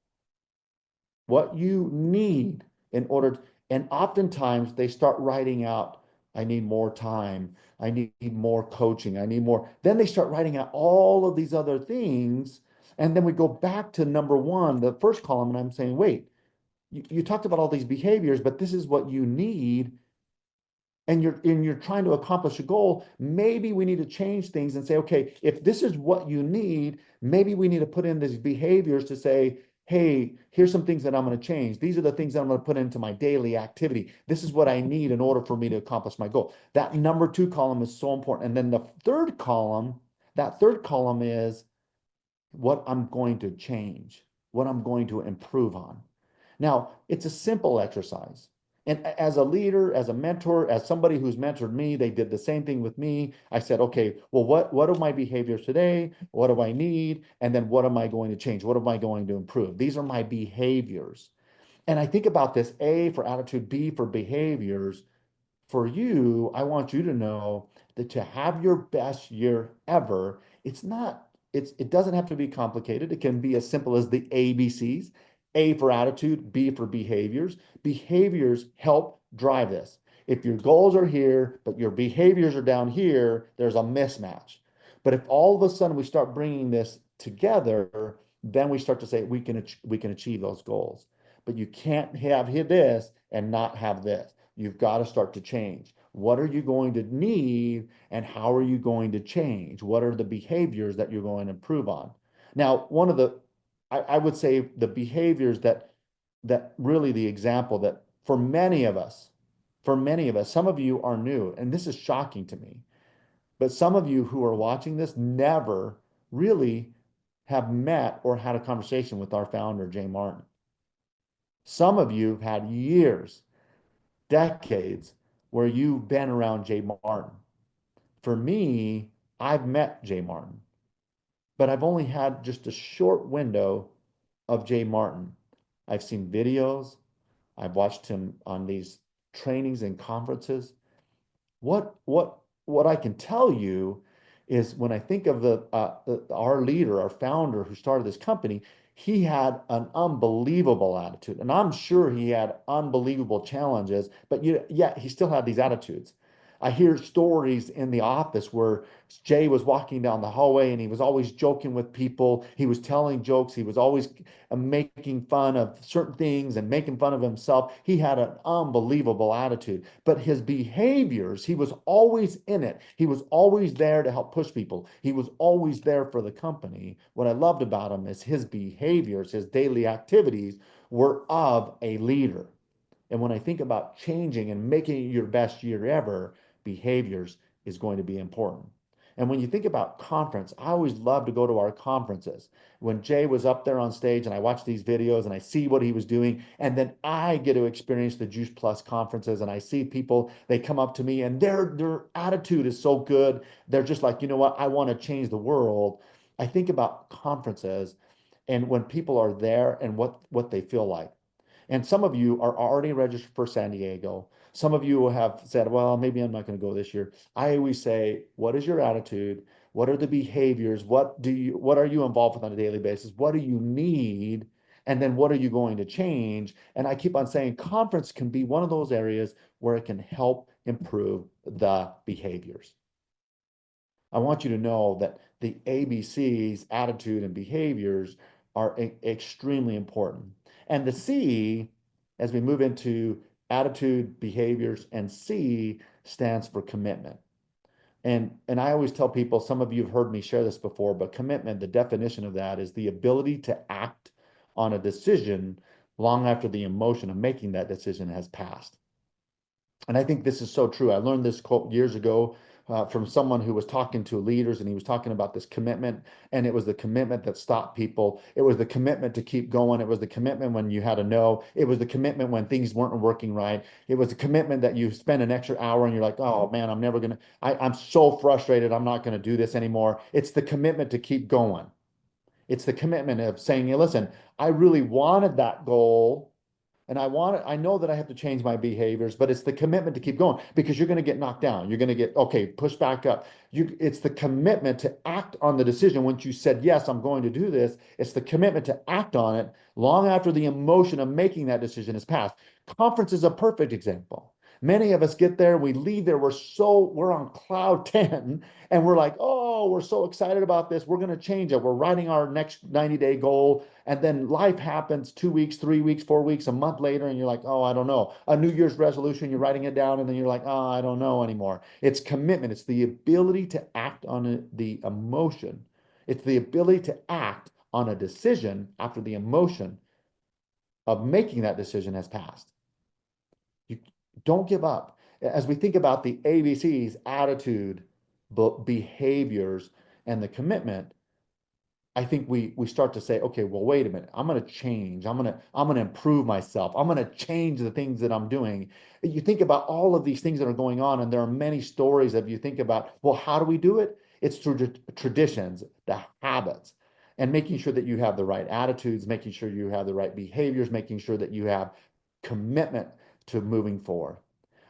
What you need in order, and oftentimes they start writing out, I need more time, I need more coaching, I need more. Then they start writing out all of these other things. And then we go back to number one, the first column, and I'm saying, wait, you talked about all these behaviors, but this is what you need. And you're trying to accomplish a goal. Maybe we need to change things and say, okay, if this is what you need, maybe we need to put in these behaviors to say, hey, here's some things that I'm going to change. These are the things that I'm going to put into my daily activity. This is what I need in order for me to accomplish my goal. That number two column is so important. And then the third column, that third column is what I'm going to change, what I'm going to improve on. Now, it's a simple exercise. And as a leader, as a mentor, as somebody who's mentored me, they did the same thing with me. I said, okay, well, what are my behaviors today? What do I need? And then what am I going to change? What am I going to improve? These are my behaviors. And I think about this, A for attitude, B for behaviors. For you, I want you to know that to have your best year ever, it doesn't have to be complicated. It can be as simple as the ABCs. A for attitude, B for behaviors. Behaviors help drive this. If your goals are here, but your behaviors are down here, there's a mismatch. But if all of a sudden we start bringing this together, then we start to say we can achieve those goals. But you can't have this and not have this. You've got to start to change. What are you going to need and how are you going to change? What are the behaviors that you're going to improve on? Now, I would say the behaviors that really the example that for many of us, some of you are new, and this is shocking to me, but some of you who are watching this never really have met or had a conversation with our founder, Jay Martin. Some of you have had years, decades, where you've been around Jay Martin. For me, I've met Jay Martin, but I've only had just a short window of Jay Martin. I've seen videos. I've watched him on these trainings and conferences. What I can tell you is when I think of our leader, our founder who started this company, he had an unbelievable attitude. And I'm sure he had unbelievable challenges, but yet he still had these attitudes. I hear stories in the office where Jay was walking down the hallway and he was always joking with people. He was telling jokes. He was always making fun of certain things and making fun of himself. He had an unbelievable attitude, but his behaviors, he was always in it. He was always there to help push people. He was always there for the company. What I loved about him is his behaviors, his daily activities were of a leader. And when I think about changing and making it your best year ever, behaviors is going to be important. And when you think about conference, I always love to go to our conferences. When Jay was up there on stage and I watch these videos and I see what he was doing, and then I get to experience the Juice Plus conferences and I see people, they come up to me and their attitude is so good. They're just like, you know what, I want to change the world. I think about conferences and when people are there and what they feel like. And some of you are already registered for San Diego. Some of you have said, well, maybe I'm not going to go this year. I always say, what is your attitude? What are the behaviors? What are you involved with on a daily basis? What do you need? And then what are you going to change? And I keep on saying conference can be one of those areas where it can help improve the behaviors. I want you to know that the ABCs, attitude and behaviors, are extremely important. And the C, as we move into attitude, behaviors, and C stands for commitment. And I always tell people, some of you have heard me share this before, but commitment, the definition of that is the ability to act on a decision long after the emotion of making that decision has passed. And I think this is so true. I learned this quote years ago from someone who was talking to leaders, and he was talking about this commitment, and it was the commitment that stopped people. It was the commitment to keep going. It was the commitment when you had a no. It was the commitment when things weren't working right. It was the commitment that you spend an extra hour and you're like, oh man, I'm so frustrated. I'm not going to do this anymore. It's the commitment to keep going. It's the commitment of saying, hey, listen, I really wanted that goal. And I know that I have to change my behaviors, but it's the commitment to keep going because you're going to get knocked down. You're going to get, okay, push back up. It's the commitment to act on the decision. Once you said, yes, I'm going to do this, it's the commitment to act on it long after the emotion of making that decision has passed. Conference is a perfect example. Many of us get there, we leave there, we're on cloud 10 and we're like, oh, we're so excited about this. We're going to change it. We're writing our next 90-day goal. And then life happens 2 weeks, 3 weeks, 4 weeks, a month later. And you're like, oh, I don't know. A New Year's resolution, you're writing it down. And then you're like, oh, I don't know anymore. It's commitment. It's the ability to act on the emotion. It's the ability to act on a decision after the emotion of making that decision has passed. You don't give up. As we think about the ABCs, attitude, behaviors, and the commitment, I think we start to say, okay, well, wait a minute. I'm going to change. I'm going to improve myself. I'm going to change the things that I'm doing. You think about all of these things that are going on, and there are many stories that you think about, well, how do we do it? It's through the traditions, the habits, and making sure that you have the right attitudes, making sure you have the right behaviors, making sure that you have commitment to moving forward.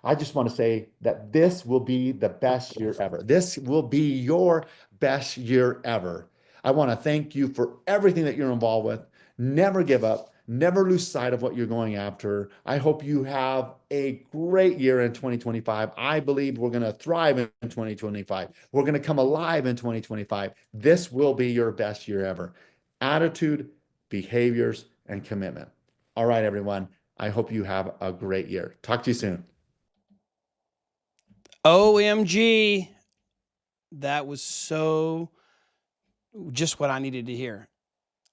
I just want to say that this will be the best year ever. This will be your best year ever. I want to thank you for everything that you're involved with. Never give up. Never lose sight of what you're going after. I hope you have a great year in 2025. I believe we're going to thrive in 2025. We're going to come alive in 2025. This will be your best year ever. Attitude, behaviors, and commitment. All right, everyone. I hope you have a great year. Talk to you soon. OMG. That was so just what I needed to hear.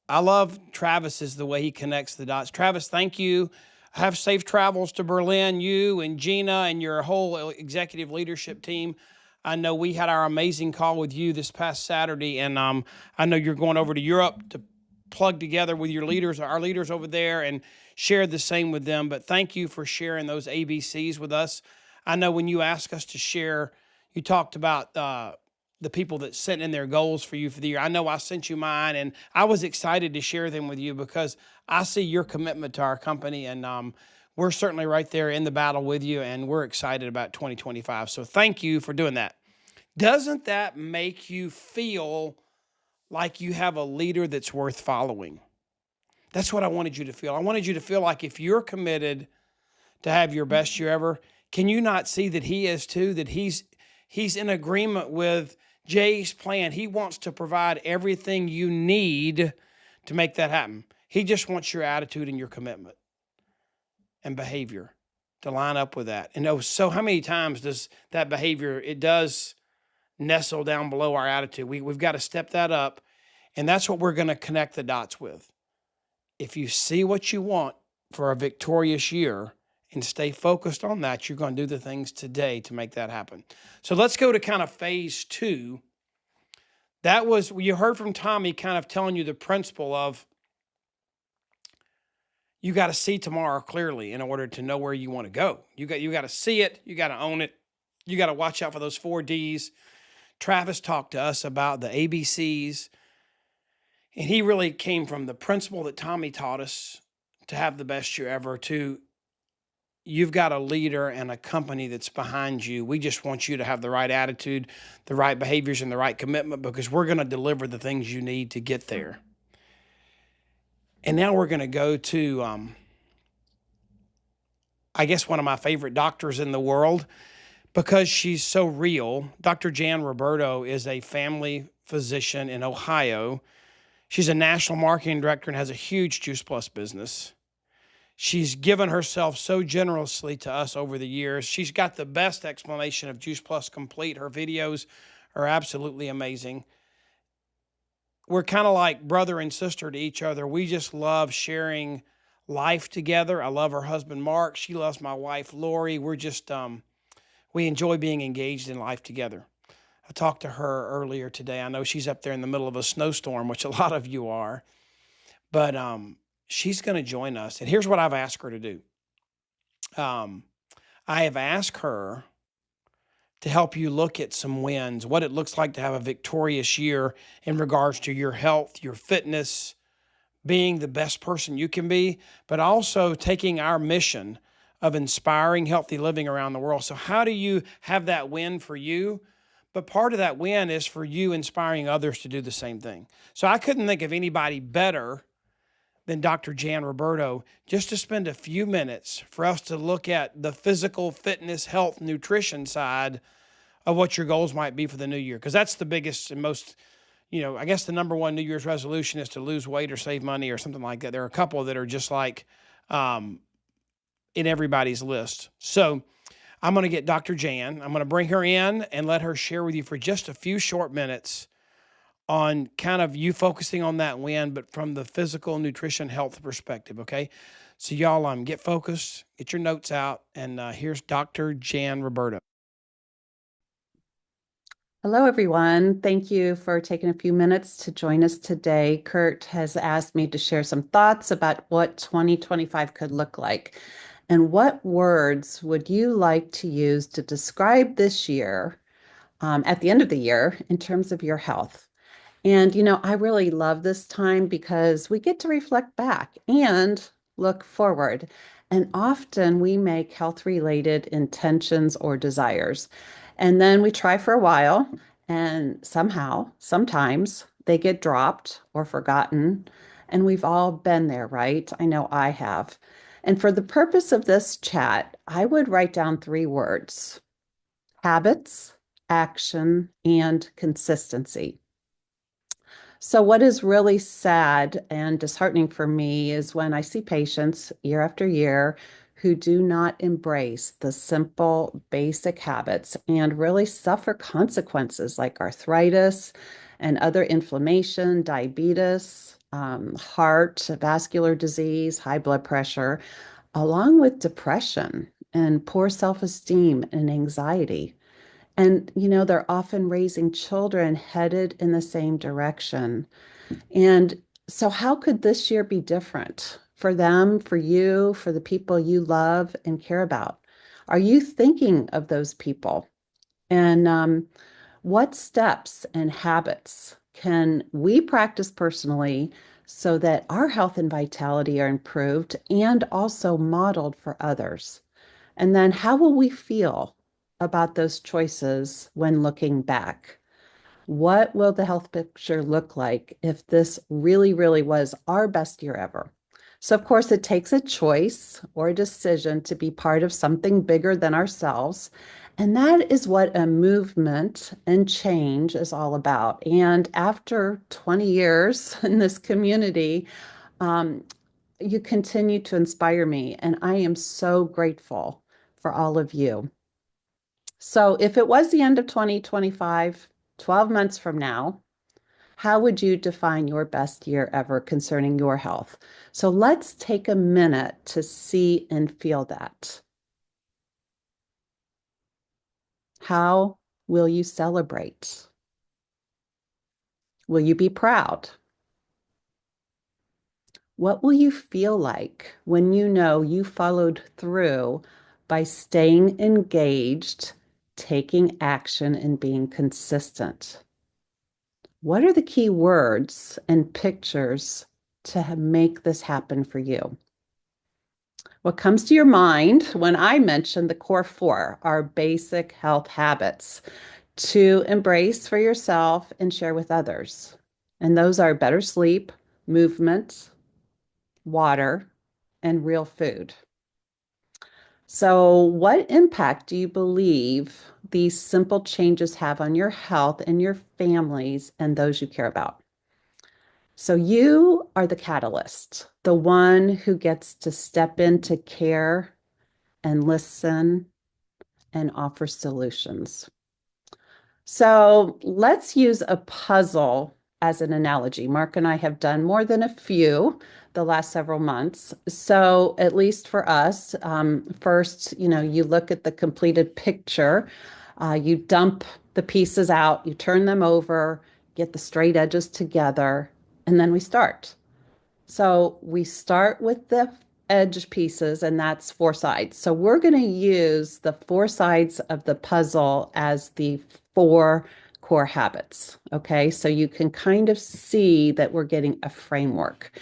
I love Travis's the way he connects the dots. Travis, thank you. Have safe travels to Berlin, you and Gina and your whole executive leadership team. I know we had our amazing call with you this past Saturday, and I know you're going over to Europe to plug together with your leaders, our leaders over there, and share the same with them. But thank you for sharing those ABCs with us. I know when you asked us to share, you talked about the people that sent in their goals for you for the year. I know I sent you mine, and I was excited to share them with you because I see your commitment to our company, and we're certainly right there in the battle with you, and we're excited about 2025. So thank you for doing that. Doesn't that make you feel like you have a leader that's worth following? That's what I wanted you to feel. I wanted you to feel like if you're committed to have your best year ever, Can you not see that he is too? That he's in agreement with Jay's plan. He wants to provide everything you need to make that happen. He just wants your attitude and your commitment and behavior to line up with that. And oh, so how many times does that behavior, it does nestle down below our attitude. We've got to step that up. And that's what we're going to connect the dots with. If you see what you want for a victorious year and stay focused on that, you're going to do the things today to make that happen. So let's go to kind of phase 2. That was, you heard from Tommy kind of telling you the principle of you got to see tomorrow clearly in order to know where you want to go. You got to see it. You got to own it. You got to watch out for those 4 Ds. Travis talked to us about the ABCs, and he really came from the principle that Tommy taught us to have the best year ever to you've got a leader and a company that's behind you. We just want you to have the right attitude, the right behaviors, and the right commitment because we're going to deliver the things you need to get there. And now we're going to go to, I guess, one of my favorite doctors in the world because she's so real. Dr. Jan Roberto is a family physician in Ohio. She's a national marketing director and has a huge Juice Plus business. She's given herself so generously to us over the years. She's got the best explanation of Juice Plus Complete. Her videos are absolutely amazing. We're kind of like brother and sister to each other. We just love sharing life together. I love her husband, Mark. She loves my wife, Lori. We're just, we enjoy being engaged in life together. I talked to her earlier today. I know she's up there in the middle of a snowstorm, which a lot of you are, but she's going to join us. And here's what I've asked her to do. I have asked her to help you look at some wins, what it looks like to have a victorious year in regards to your health, your fitness, being the best person you can be, but also taking our mission of inspiring healthy living around the world. So how do you have that win for you? But part of that win is for you inspiring others to do the same thing. So I couldn't think of anybody better than Dr. Jan Roberto just to spend a few minutes for us to look at the physical fitness, health, nutrition side of what your goals might be for the new year. Because that's the biggest and most, I guess the number one New Year's resolution is to lose weight or save money or something like that. There are a couple that are just like in everybody's list. So I'm going to get Dr. Jan. I'm going to bring her in and let her share with you for just a few short minutes on kind of you focusing on that win, but from the physical nutrition health perspective, okay? So y'all get focused, get your notes out, and here's Dr. Jan Roberto. Hello, everyone. Thank you for taking a few minutes to join us today. Curt has asked me to share some thoughts about what 2025 could look like. And what words would you like to use to describe this year at the end of the year in terms of your health? And, I really love this time because we get to reflect back and look forward. And often we make health-related intentions or desires. And then we try for a while, and sometimes they get dropped or forgotten. And we've all been there, right? I know I have. And for the purpose of this chat, I would write down 3 words: habits, action, and consistency. So what is really sad and disheartening for me is when I see patients year after year who do not embrace the simple, basic habits and really suffer consequences like arthritis and other inflammation, diabetes, heart, vascular disease, high blood pressure, along with depression and poor self-esteem and anxiety. And, they're often raising children headed in the same direction. And so how could this year be different for them, for you, for the people you love and care about? Are you thinking of those people? And what steps and habits can we practice personally so that our health and vitality are improved and also modeled for others? And then how will we feel about those choices when looking back? What will the health picture look like if this really, really was our best year ever? So, of course, it takes a choice or a decision to be part of something bigger than ourselves. And that is what a movement and change is all about. And after 20 years in this community, um, you continue to inspire me. And I am so grateful for all of you. So, if it was the end of 2025, 12 months from now, how would you define your best year ever concerning your health? So let's take a minute to see and feel that. How will you celebrate? Will you be proud? What will you feel like when you know you followed through by staying engaged, taking action, and being consistent? What are the key words and pictures to make this happen for you? What comes to your mind when I mention the core four, our basic health habits to embrace for yourself and share with others? And those are better sleep, movement, water, and real food. So, what impact do you believe these simple changes have on your health and your families and those you care about? So, you are the catalyst, the one who gets to step into care and listen and offer solutions. So, let's use a puzzle as an analogy. Mark and I have done more than a few the last several months. So, at least for us, first, you look at the completed picture, you dump the pieces out, you turn them over, get the straight edges together, and then we start. So, we start with the edge pieces, and that's four sides. So, we're going to use the four sides of the puzzle as the four core habits. Okay, so you can kind of see that we're getting a framework.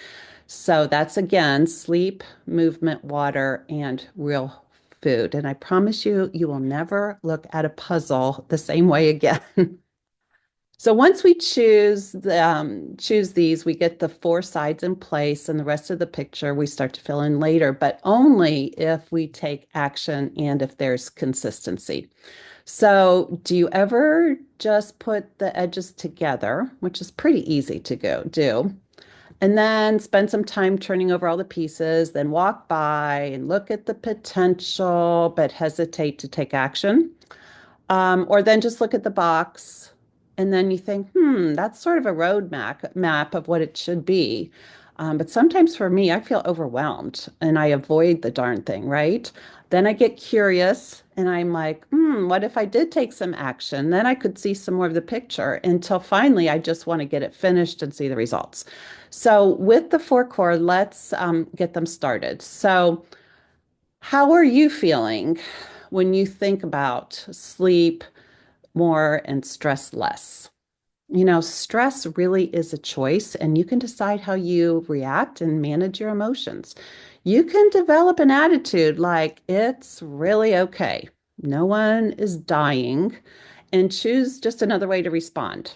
So that's again sleep, movement, water, and real food. And I promise you, you will never look at a puzzle the same way again. So once we choose these, we get the four sides in place, and the rest of the picture we start to fill in later, but only if we take action and if there's consistency. So do you ever just put the edges together, which is pretty easy to do, and then spend some time turning over all the pieces, then walk by and look at the potential, but hesitate to take action? Or then just look at the box and then you think, that's sort of a road map of what it should be. But sometimes for me, I feel overwhelmed and I avoid the darn thing, right? Then I get curious and I'm like, what if I did take some action? Then I could see some more of the picture until finally I just want to get it finished and see the results. So with the four core, let's get them started. So how are you feeling when you think about sleep more and stress less? Stress really is a choice, and you can decide how you react and manage your emotions. You can develop an attitude like it's really okay. No one is dying, and choose just another way to respond.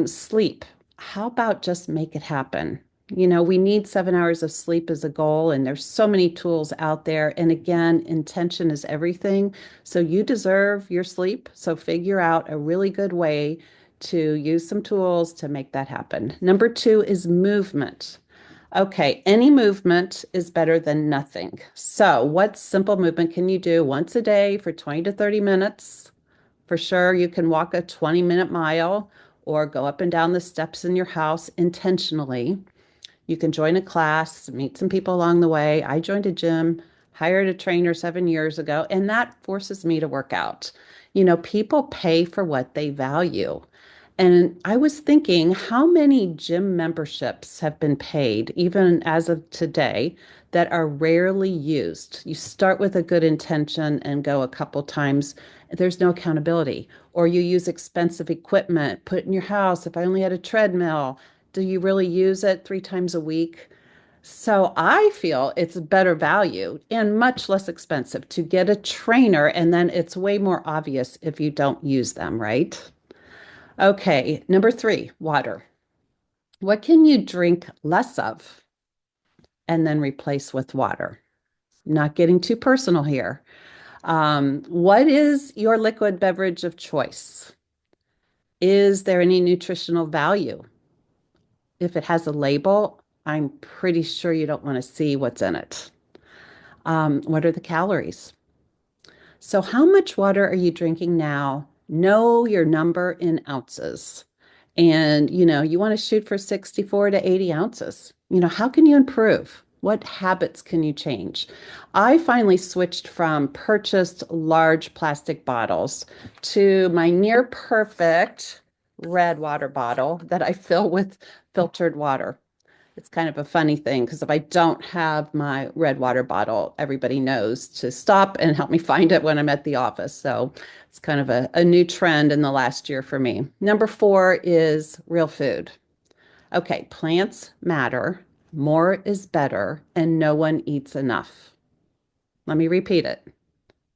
Sleep. How about just make it happen? We need 7 hours of sleep as a goal, and there's so many tools out there. And again, intention is everything. So you deserve your sleep. So figure out a really good way to use some tools to make that happen. Number two is movement. Okay, any movement is better than nothing. So what simple movement can you do once a day for 20 to 30 minutes? For sure, you can walk a 20-minute mile or go up and down the steps in your house intentionally. You can join a class, meet some people along the way. I joined a gym, hired a trainer 7 years ago, and that forces me to work out. People pay for what they value. And I was thinking, how many gym memberships have been paid, even as of today, that are rarely used? You start with a good intention and go a couple times. There's no accountability. Or you use expensive equipment, put it in your house. If I only had a treadmill, do you really use it 3 times a week? So I feel it's better value and much less expensive to get a trainer, and then it's way more obvious if you don't use them, right? Okay, number three, water. What can you drink less of? and then replace with water. Not getting too personal here. What is your liquid beverage of choice? Is there any nutritional value? If it has a label, I'm pretty sure you don't want to see what's in it. What are the calories? So how much water are you drinking now? Know your number in ounces. And, you want to shoot for 64 to 80 ounces. How can you improve? What habits can you change? I finally switched from purchased large plastic bottles to my near perfect red water bottle that I fill with filtered water. It's kind of a funny thing because if I don't have my red water bottle, everybody knows to stop and help me find it when I'm at the office. So it's kind of a new trend in the last year for me. Number 4 is real food. Okay, plants matter, more is better, and no one eats enough. Let me repeat it.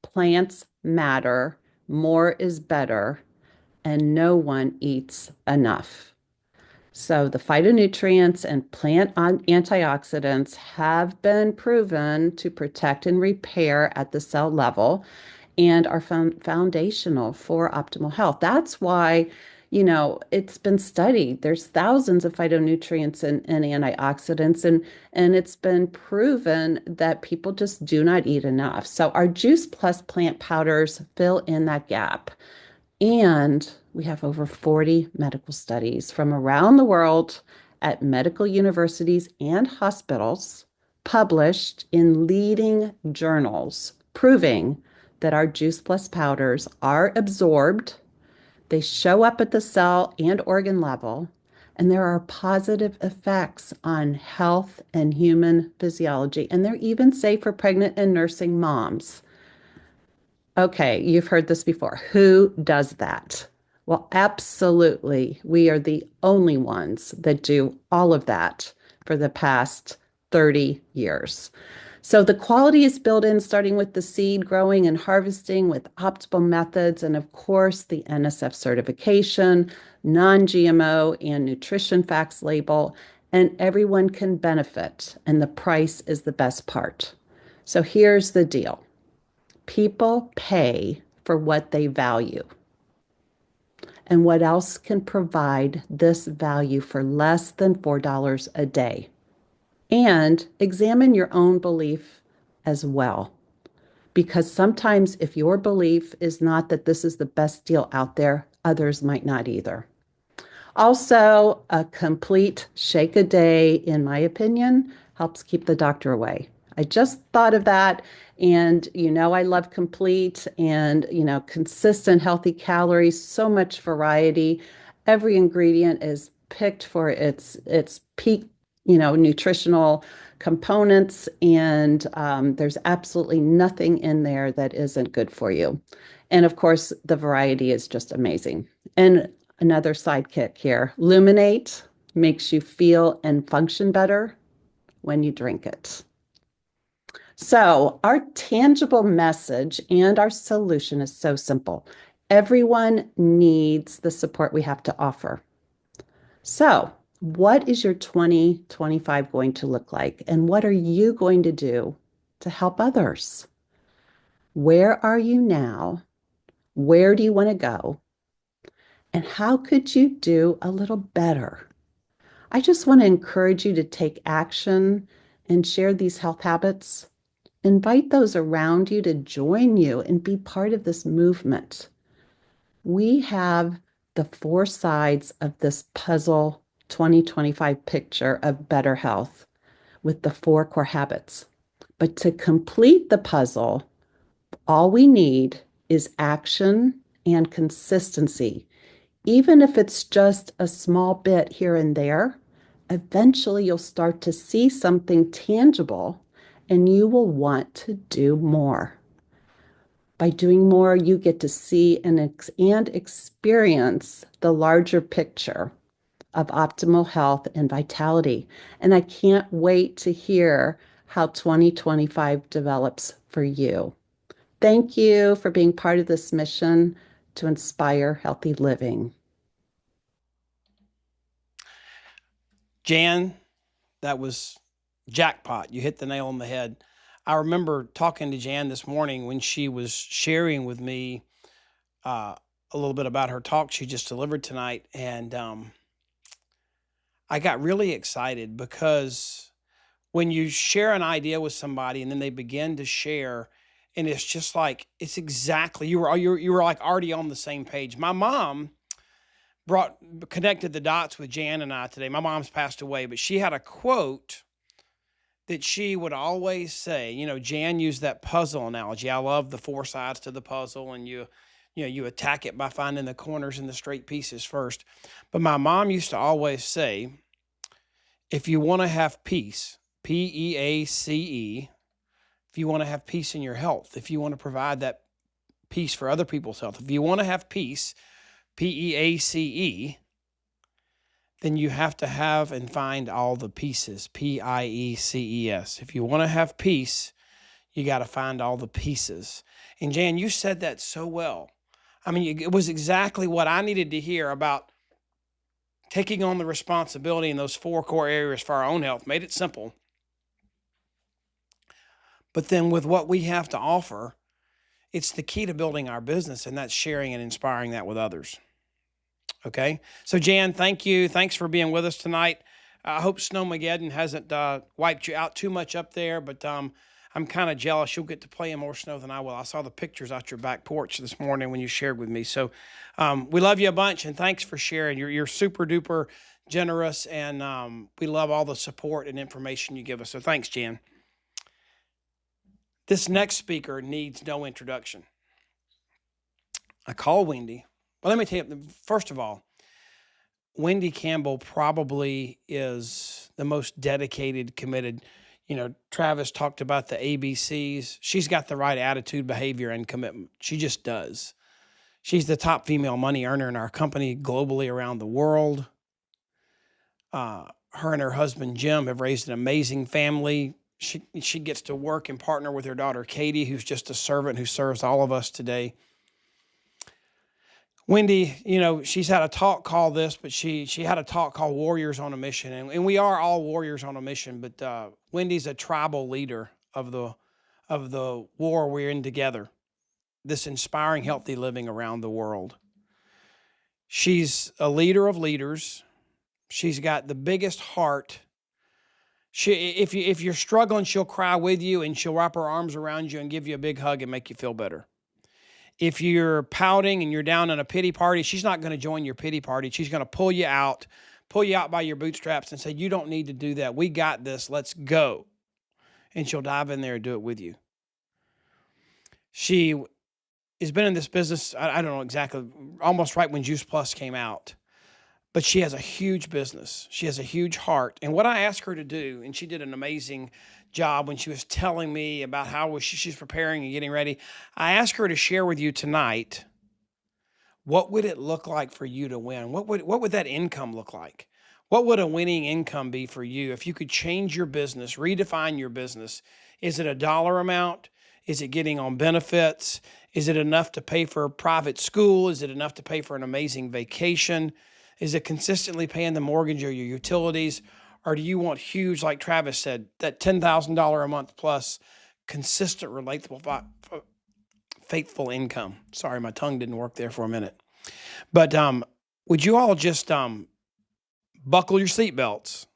Plants matter, more is better, and no one eats enough. So the phytonutrients and plant antioxidants have been proven to protect and repair at the cell level and are foundational for optimal health. That's why, it's been studied. There's thousands of phytonutrients and antioxidants, and it's been proven that people just do not eat enough. So our Juice Plus plant powders fill in that gap. And we have over 40 medical studies from around the world at medical universities and hospitals published in leading journals proving that our Juice Plus powders are absorbed, they show up at the cell and organ level, and there are positive effects on health and human physiology. And they're even safe for pregnant and nursing moms. Okay, you've heard this before. Who does that? Well, absolutely. We are the only ones that do all of that for the past 30 years. So the quality is built in starting with the seed growing and harvesting with optimal methods, and of course the NSF certification, non-GMO and nutrition facts label, and everyone can benefit, and the price is the best part. So here's the deal. People pay for what they value. And what else can provide this value for less than $4 a day? And examine your own belief as well. Because sometimes if your belief is not that this is the best deal out there, others might not either. Also, a complete shake a day, in my opinion, helps keep the doctor away. I just thought of that. And, I love complete and, consistent healthy calories, so much variety. Every ingredient is picked for its peak, nutritional components. And there's absolutely nothing in there that isn't good for you. And of course, the variety is just amazing. And another sidekick here, Luminate makes you feel and function better when you drink it. So our tangible message and our solution is so simple. Everyone needs the support we have to offer. So what is your 2025 going to look like? And what are you going to do to help others? Where are you now? Where do you want to go? And how could you do a little better? I just want to encourage you to take action and share these health habits. Invite those around you to join you and be part of this movement. We have the 4 sides of this puzzle 2025 picture of better health with the 4 core habits. But to complete the puzzle, all we need is action and consistency. Even if it's just a small bit here and there, eventually you'll start to see something tangible and you will want to do more. By doing more, you get to see and experience the larger picture of optimal health and vitality. And I can't wait to hear how 2025 develops for you. Thank you for being part of this mission to inspire healthy living. Jan, that was jackpot. You hit the nail on the head. I remember talking to Jan this morning when she was sharing with me a little bit about her talk she just delivered tonight. And I got really excited because when you share an idea with somebody and then they begin to share, and it's just like, it's exactly, you were like already on the same page. My mom connected the dots with Jan and I today. My mom's passed away, but she had a quote that she would always say. You know, Jan used that puzzle analogy. I love the four sides to the puzzle, and you attack it by finding the corners and the straight pieces first. But my mom used to always say, if you want to have peace, Peace, if you want to have peace in your health, if you want to provide that peace for other people's health, if you want to have peace, Peace, then you have to have and find all the pieces, Piecess. If you want to have peace, you got to find all the pieces. And Jan, you said that so well. I mean, it was exactly what I needed to hear about taking on the responsibility in those four core areas for our own health. Made it simple. But then with what we have to offer, it's the key to building our business, and that's sharing and inspiring that with others. Okay? So Jan, thank you. Thanks for being with us tonight. I hope Snowmageddon hasn't wiped you out too much up there, but I'm kind of jealous. You'll get to play in more snow than I will. I saw the pictures out your back porch this morning when you shared with me. So we love you a bunch, and thanks for sharing. You're super duper generous, and we love all the support and information you give us. So thanks, Jan. This next speaker needs no introduction. I call Wendy. Well, let me tell you, first of all, Wendy Campbell probably is the most dedicated, committed. You know, Travis talked about the ABCs. She's got the right attitude, behavior, and commitment. She just does. She's the top female money earner in our company globally around the world. Her and her husband, Jim, have raised an amazing family. She gets to work and partner with her daughter, Katie, who's just a servant who serves all of us today. Wendy, you know, she's had a talk called this, but she had a talk called Warriors on a Mission. And we are all warriors on a mission, but Wendy's a tribal leader of the war we're in together, this inspiring, healthy living around the world. She's a leader of leaders. She's got the biggest heart. If you're struggling, she'll cry with you, and she'll wrap her arms around you and give you a big hug and make you feel better. If you're pouting and you're down in a pity party, she's not going to join your pity party. She's going to pull you out by your bootstraps and say, you don't need to do that. We got this. Let's go. And she'll dive in there and do it with you. She has been in this business, I don't know exactly, almost right when Juice Plus came out. But she has a huge business. She has a huge heart. And what I asked her to do, and she did an amazing job when she was telling me about how she's preparing and getting ready, I asked her to share with you tonight, what would it look like for you to win? What would that income look like? What would a winning income be for you if you could change your business, redefine your business? Is it a dollar amount? Is it getting on benefits? Is it enough to pay for a private school? Is it enough to pay for an amazing vacation? Is it consistently paying the mortgage or your utilities? Or do you want huge, like Travis said, that $10,000 a month plus consistent, relatable, faithful income? Sorry, my tongue didn't work there for a minute. But would you all just buckle your seatbelts,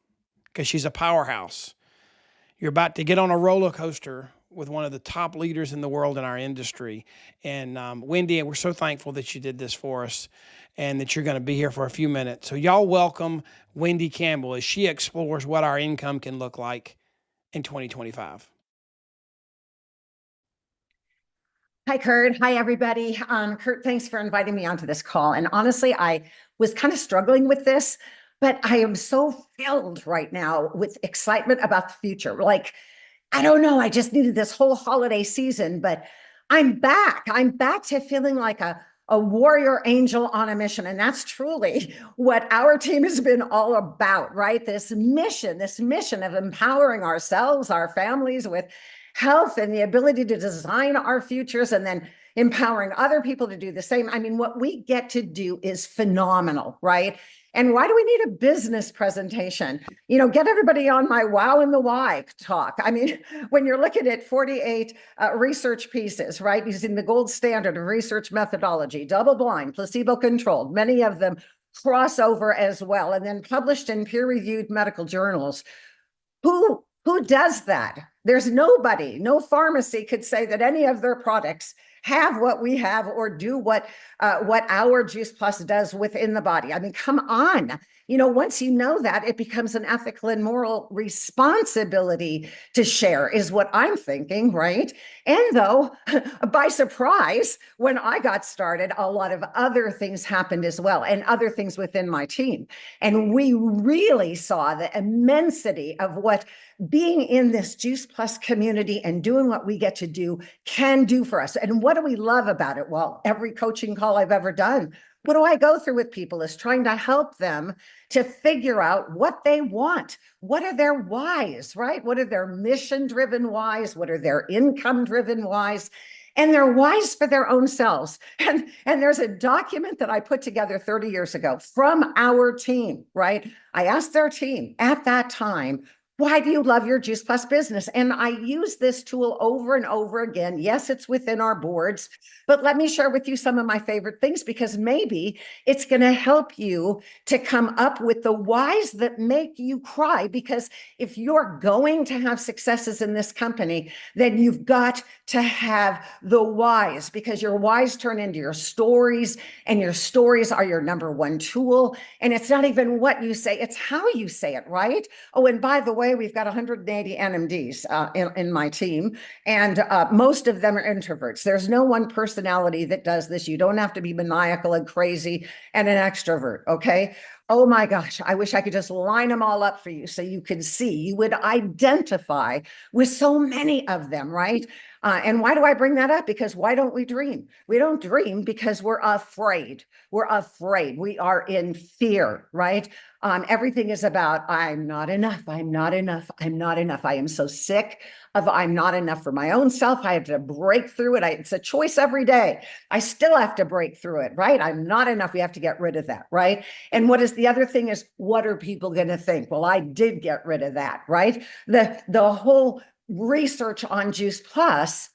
because she's a powerhouse. You're about to get on a roller coaster with one of the top leaders in the world in our industry. And Wendy, we're so thankful that you did this for us and that you're going to be here for a few minutes. So y'all welcome Wendy Campbell as she explores what our income can look like in 2025. Hi, Curt. Hi, everybody. Curt, thanks for inviting me onto this call. And honestly, I was kind of struggling with this, but I am so filled right now with excitement about the future. Like, I don't know, I just needed this whole holiday season, but I'm back. I'm back to feeling like a warrior angel on a mission. And that's truly what our team has been all about, right? This mission of empowering ourselves, our families with health and the ability to design our futures, and then, empowering other people to do the same. I mean, what we get to do is phenomenal, right? And why do we need a business presentation? You know, get everybody on my wow and the why talk. I mean, when you're looking at 48 research pieces, right, using the gold standard of research methodology, double-blind, placebo-controlled, many of them crossover as well, and then published in peer-reviewed medical journals. Who does that? There's nobody, no pharmacy could say that any of their products have what we have or do what our Juice Plus does within the body. I mean, come on. You know, once you know that, it becomes an ethical and moral responsibility to share, is what I'm thinking, right? And though, by surprise, when I got started, a lot of other things happened as well, and other things within my team. And we really saw the immensity of what being in this Juice Plus community and doing what we get to do can do for us. And what do we love about it? Well, every coaching call I've ever done, what do I go through with people is trying to help them to figure out what they want. What are their whys, right? What are their mission-driven whys? What are their income-driven whys? And their whys for their own selves. And there's a document that I put together 30 years ago from our team, right? I asked their team at that time, why do you love your Juice Plus business? And I use this tool over and over again. Yes, it's within our boards, but let me share with you some of my favorite things, because maybe it's going to help you to come up with the whys that make you cry. Because if you're going to have successes in this company, then you've got to have the whys, because your whys turn into your stories, and your stories are your number one tool. And it's not even what you say, it's how you say it, right? Oh, and by the way, we've got 180 NMDs in my team, and most of them are introverts. There's no one personality that does this. You don't have to be maniacal and crazy and an extrovert, okay? Oh my gosh, I wish I could just line them all up for you so you could see, you would identify with so many of them, right? And why do I bring that up? Because why don't we dream? We don't dream because we're afraid. We're afraid. We are in fear, right? Everything is about, I'm not enough. I'm not enough. I'm not enough. I am so sick of I'm not enough for my own self. I have to break through it. It's a choice every day. I still have to break through it, right? I'm not enough. We have to get rid of that, right? And what is the other thing is, what are people going to think? Well, I did get rid of that, right? The whole research on Juice Plus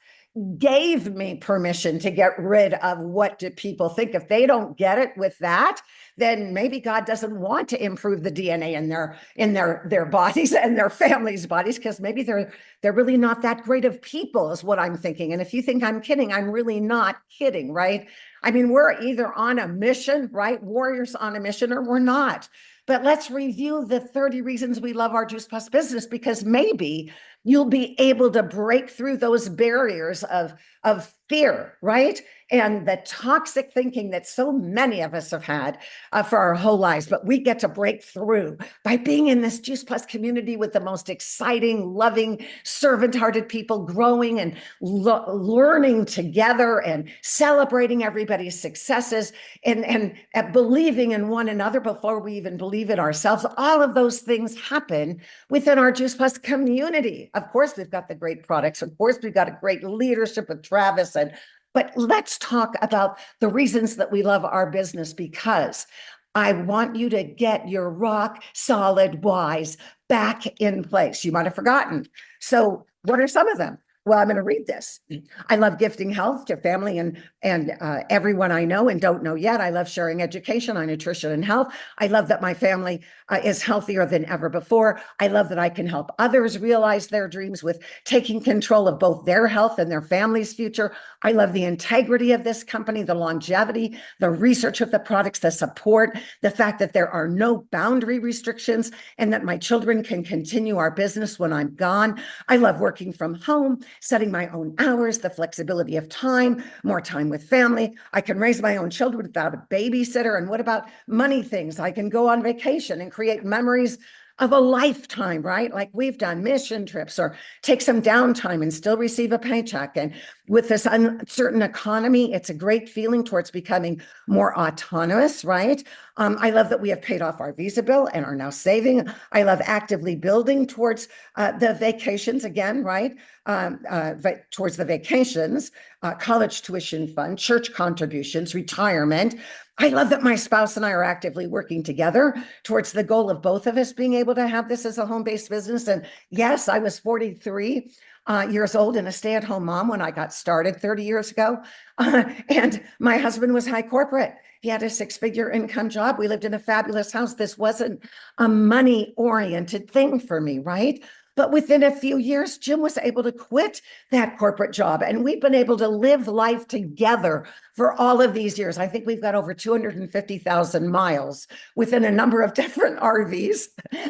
gave me permission to get rid of what do people think. If they don't get it with that, then maybe God doesn't want to improve the DNA in their bodies and their families' bodies, because maybe they're really not that great of people, is what I'm thinking. And if you think I'm kidding, I'm really not kidding, right? I mean, we're either on a mission, right? Warriors on a mission, or we're not. But let's review the 30 reasons we love our Juice Plus business, because maybe you'll be able to break through those barriers of fear, right? And the toxic thinking that so many of us have had for our whole lives. But we get to break through by being in this Juice Plus community with the most exciting, loving, servant-hearted people, growing and learning together and celebrating everybody's successes, and believing in one another before we even believe in ourselves. All of those things happen within our Juice Plus community. Of course, we've got the great products. Of course, we've got a great leadership with Travis. But let's talk about the reasons that we love our business, because I want you to get your rock solid whys back in place. You might have forgotten. So what are some of them? Well, I'm going to read this. I love gifting health to family and everyone I know and don't know yet. I love sharing education on nutrition and health. I love that my family is healthier than ever before. I love that I can help others realize their dreams with taking control of both their health and their family's future. I love the integrity of this company, the longevity, the research of the products, the support, the fact that there are no boundary restrictions, and that my children can continue our business when I'm gone. I love working from home, setting my own hours, the flexibility of time, more time with family. I can raise my own children without a babysitter. And what about money things? I can go on vacation and create memories of a lifetime, right? Like we've done mission trips, or take some downtime and still receive a paycheck. And with this uncertain economy, it's a great feeling towards becoming more autonomous, right? I love that we have paid off our visa bill and are now saving. I love actively building towards the vacations again, right? Towards the vacations, college tuition fund, church contributions, retirement. I love that my spouse and I are actively working together towards the goal of both of us being able to have this as a home-based business. And yes, I was 43 years old and a stay-at-home mom when I got started 30 years ago. And my husband was high corporate. He had a six-figure income job. We lived in a fabulous house. This wasn't a money-oriented thing for me, right? But within a few years, Jim was able to quit that corporate job. And we've been able to live life together for all of these years. I think we've got over 250,000 miles within a number of different RVs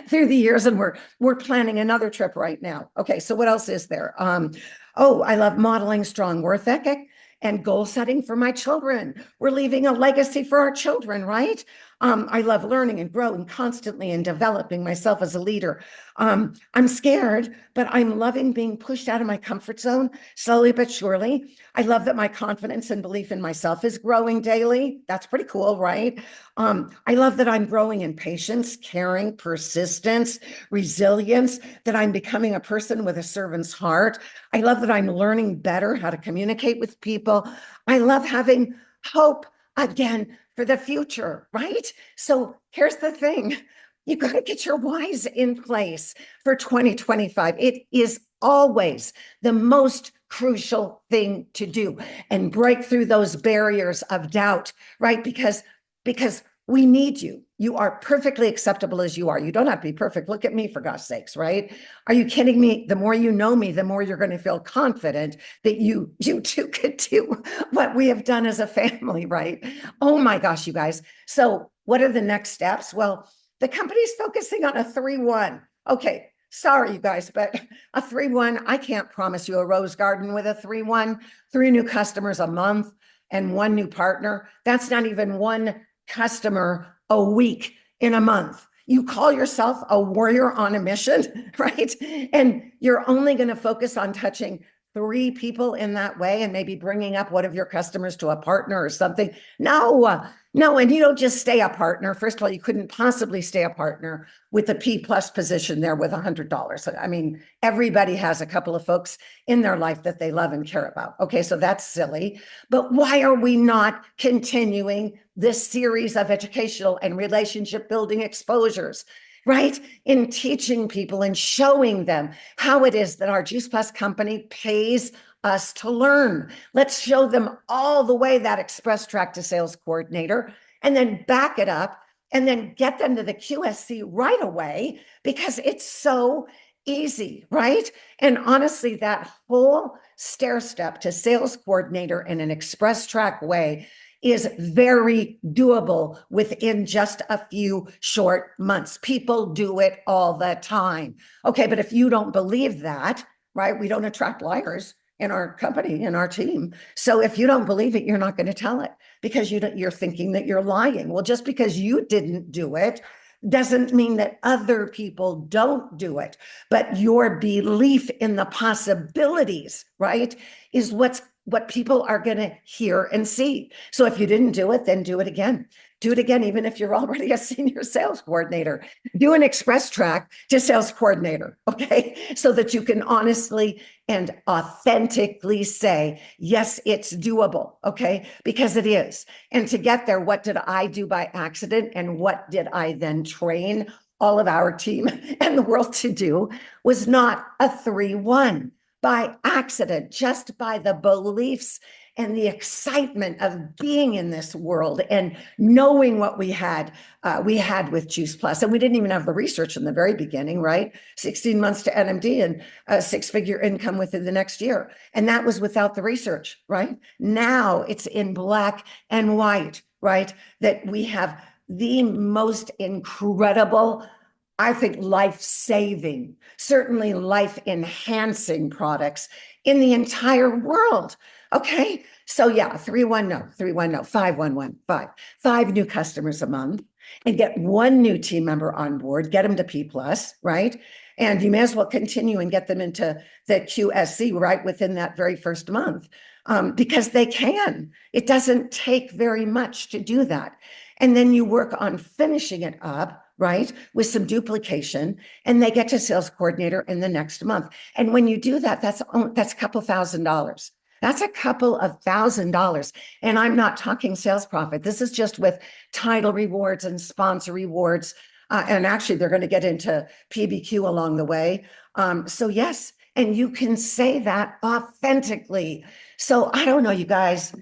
through the years. And we're planning another trip right now. Okay, so what else is there? I love modeling strong work ethic and goal setting for my children. We're leaving a legacy for our children, right? I love learning and growing constantly and developing myself as a leader. I'm scared, but I'm loving being pushed out of my comfort zone slowly but surely. I love that my confidence and belief in myself is growing daily. That's pretty cool, right? I love that I'm growing in patience, caring, persistence, resilience, that I'm becoming a person with a servant's heart. I love that I'm learning better how to communicate with people. I love having hope again for the future, right? So here's the thing. You got to get your whys in place for 2025. It is always the most crucial thing to do and break through those barriers of doubt, right? Because we need you. You are perfectly acceptable as you are. You don't have to be perfect. Look at me, for God's sakes, right? Are you kidding me? The more you know me, the more you're going to feel confident that you too could do what we have done as a family, right? Oh my gosh, you guys. So what are the next steps? Well, the company's focusing on a 3-1. Okay, sorry, you guys, but a 3-1, I can't promise you a rose garden with a 3-1, 3 new customers a month and 1 new partner. That's not even 1 customer a week in a month. You call yourself a warrior on a mission, right? And you're only going to focus on touching 3 people in that way and maybe bringing up one of your customers to a partner or something. No, and you don't just stay a partner. First of all, you couldn't possibly stay a partner with a P+ position there with $100. I mean, everybody has a couple of folks in their life that they love and care about. Okay, so that's silly. But why are we not continuing this series of educational and relationship building exposures, right? In teaching people and showing them how it is that our Juice Plus company pays us to learn. Let's show them all the way that express track to sales coordinator and then back it up and then get them to the QSC right away because it's so easy, right? And honestly, that whole stair step to sales coordinator in an express track way is very doable within just a few short months. People do it all the time. Okay, but if you don't believe that, right, we don't attract liars in our company, in our team. So if you don't believe it, you're not going to tell it because you're thinking that you're lying. Well, just because you didn't do it doesn't mean that other people don't do it. But your belief in the possibilities, right, is what people are going to hear and see. So if you didn't do it, then do it again. Do it again, even if you're already a senior sales coordinator. Do an express track to sales coordinator, okay? So that you can honestly and authentically say, yes, it's doable, okay? Because it is. And to get there, what did I do by accident? And what did I then train all of our team and the world to do was not a 3-1 by accident, just by the beliefs and the excitement of being in this world and knowing what we had with Juice Plus. And we didn't even have the research in the very beginning, right? 16 months to NMD and a 6-figure income within the next year. And that was without the research, right? Now it's in black and white, right? That we have the most incredible, I think, life-saving, certainly life-enhancing products in the entire world. Okay, so yeah, 3-1 no, 3-1 no, 5-1-1, 5 new customers a month, and get one new team member on board, get them to P plus, right? And you may as well continue and get them into the QSC right within that very first month, because they can. It doesn't take very much to do that. And then you work on finishing it up, right, with some duplication, and they get to sales coordinator in the next month. And when you do that, that's a couple $1,000. That's a couple of $1,000. And I'm not talking sales profit. This is just with title rewards and sponsor rewards. And actually, they're going to get into PBQ along the way. So yes, and you can say that authentically. So I don't know, you guys,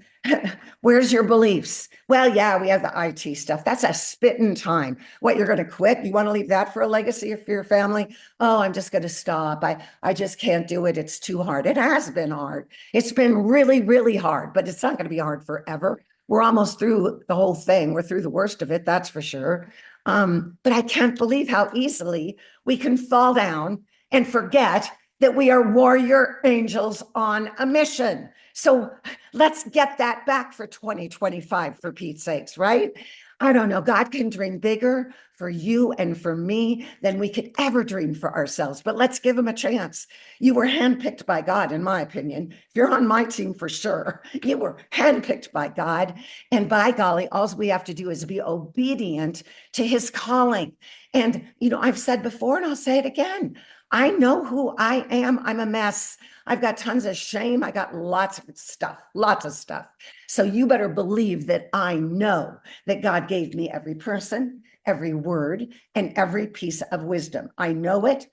where's your beliefs? Well, yeah, we have the IT stuff. That's a spit in time. What, you're going to quit? You want to leave that for a legacy for your family? Oh, I'm just going to stop. I just can't do it. It's too hard. It has been hard. It's been really, really hard, but it's not going to be hard forever. We're almost through the whole thing. We're through the worst of it, that's for sure. But I can't believe how easily we can fall down and forget that we are warrior angels on a mission. So let's get that back for 2025, for Pete's sakes, right? I don't know. God can dream bigger for you and for me than we could ever dream for ourselves. But let's give him a chance. You were handpicked by God, in my opinion. If you're on my team, for sure, you were handpicked by God. And by golly, all we have to do is be obedient to his calling. And, I've said before, and I'll say it again, I know who I am. I'm a mess. I've got tons of shame. I got lots of stuff. So you better believe that I know that God gave me every person, every word, and every piece of wisdom. I know it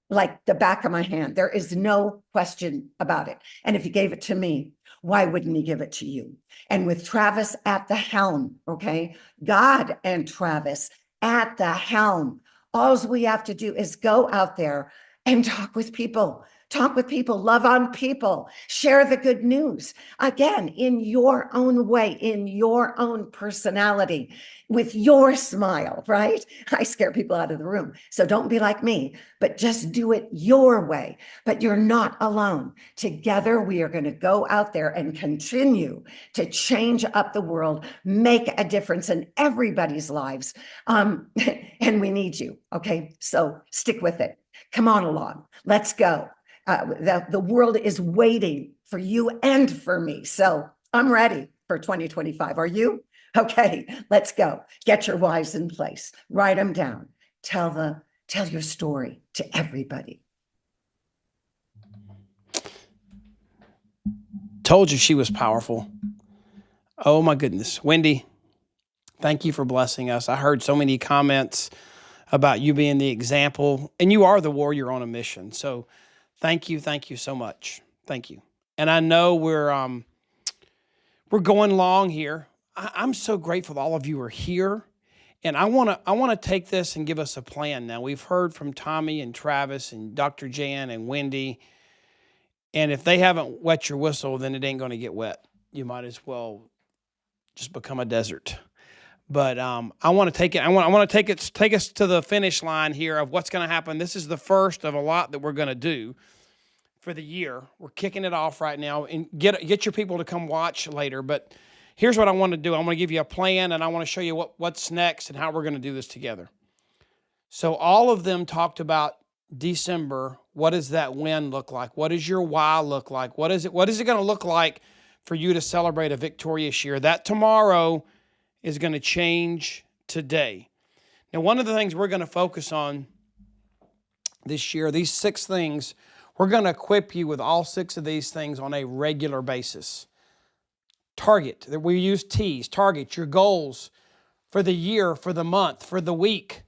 like the back of my hand. There is no question about it. And if he gave it to me, why wouldn't he give it to you? And with Travis at the helm, okay, God and Travis at the helm, all we have to do is go out there and talk with people, love on people, share the good news. Again, in your own way, in your own personality, with your smile, right? I scare people out of the room. So don't be like me, but just do it your way. But you're not alone. Together, we are going to go out there and continue to change up the world, make a difference in everybody's lives. And we need you. Okay. So stick with it. Come on along. Let's go. The world is waiting for you and for me. So I'm ready for 2025. Are you? Okay, let's go. Get your whys in place. Write them down. Tell your story to everybody. Told you she was powerful. Oh my goodness. Wendy, thank you for blessing us. I heard so many comments about you being the example, and you are the warrior on a mission. So thank you so much. Thank you. And I know we're going long here. I'm so grateful all of you are here. And I want to take this and give us a plan now. We've heard from Tommy and Travis and Dr. Jan and Wendy. And if they haven't wet your whistle, then it ain't going to get wet. You might as well just become a desert. But I want to take it. I want to take us to the finish line here of what's going to happen. This is the first of a lot that we're going to do for the year. We're kicking it off right now, and get your people to come watch later. But here's what I want to do. I want to give you a plan, and I want to show you what's next and how we're going to do this together. So all of them talked about December. What does that win look like? What does your why look like? What is it going to look like for you to celebrate a victorious year? That tomorrow is going to change today. Now, one of the things we're going to focus on this year, these 6 things, we're going to equip you with all 6 of these things on a regular basis. Target, that we use T's, target your goals for the year, for the month, for the week.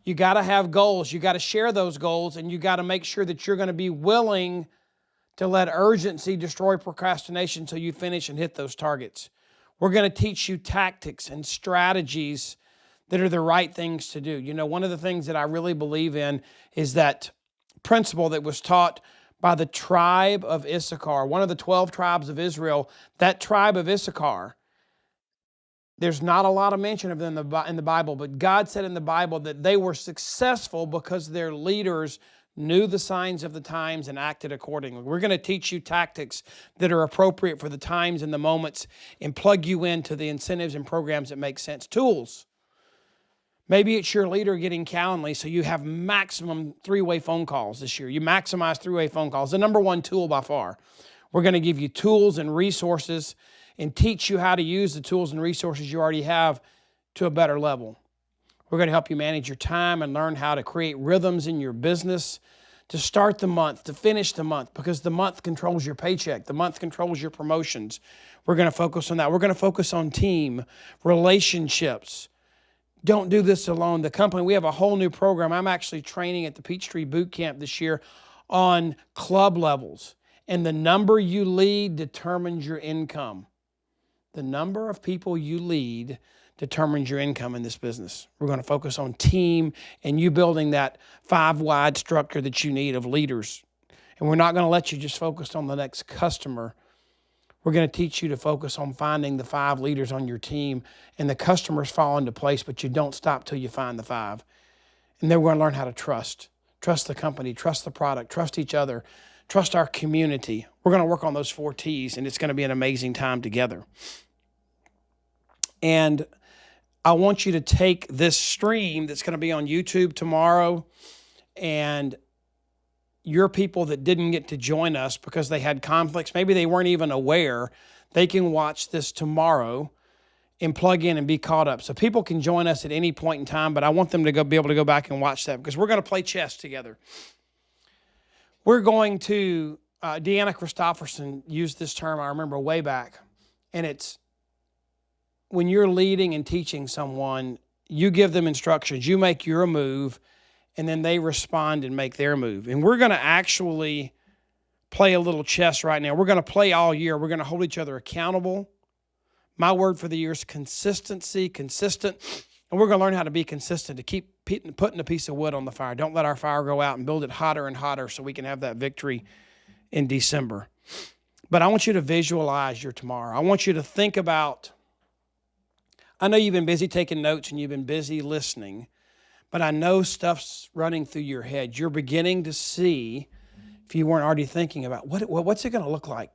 You got to have goals. You got to share those goals, and you got to make sure that you're going to be willing to let urgency destroy procrastination so you finish and hit those targets. We're going to teach you tactics and strategies that are the right things to do. One of the things that I really believe in is that principle that was taught by the tribe of Issachar, one of the 12 tribes of Israel. That tribe of Issachar, there's not a lot of mention of them in the Bible, but God said in the Bible that they were successful because their leaders knew the signs of the times, and acted accordingly. We're going to teach you tactics that are appropriate for the times and the moments and plug you into the incentives and programs that make sense. Tools. Maybe it's your leader getting Calendly, so you have maximum three-way phone calls this year. You maximize three-way phone calls, the number one tool by far. We're going to give you tools and resources and teach you how to use the tools and resources you already have to a better level. We're going to help you manage your time and learn how to create rhythms in your business to start the month, to finish the month, because the month controls your paycheck. The month controls your promotions. We're going to focus on that. We're going to focus on team, relationships. Don't do this alone. The company, we have a whole new program. I'm actually training at the Peachtree Boot Camp this year on club levels. And the number you lead determines your income. The number of people you lead determines your income in this business. We're going to focus on team and you building that 5-wide structure that you need of leaders. And we're not going to let you just focus on the next customer. We're going to teach you to focus on finding the 5 leaders on your team, and the customers fall into place, but you don't stop till you find the 5. And then we're going to learn how to trust. Trust the company, trust the product, trust each other, trust our community. We're going to work on those 4 T's, and it's going to be an amazing time together. And I want you to take this stream that's going to be on YouTube tomorrow, and your people that didn't get to join us because they had conflicts, maybe they weren't even aware, they can watch this tomorrow and plug in and be caught up. So people can join us at any point in time, but I want them to be able to go back and watch that because we're going to play chess together. We're going to, Deanna Christofferson used this term, I remember way back, and it's when you're leading and teaching someone, you give them instructions, you make your move, and then they respond and make their move. And we're going to actually play a little chess right now. We're going to play all year. We're going to hold each other accountable. My word for the year is consistency, consistent. And we're going to learn how to be consistent, to keep putting a piece of wood on the fire. Don't let our fire go out, and build it hotter and hotter so we can have that victory in December. But I want you to visualize your tomorrow. I want you to think about, I know you've been busy taking notes and you've been busy listening, but I know stuff's running through your head. You're beginning to see, if you weren't already thinking about, what's it going to look like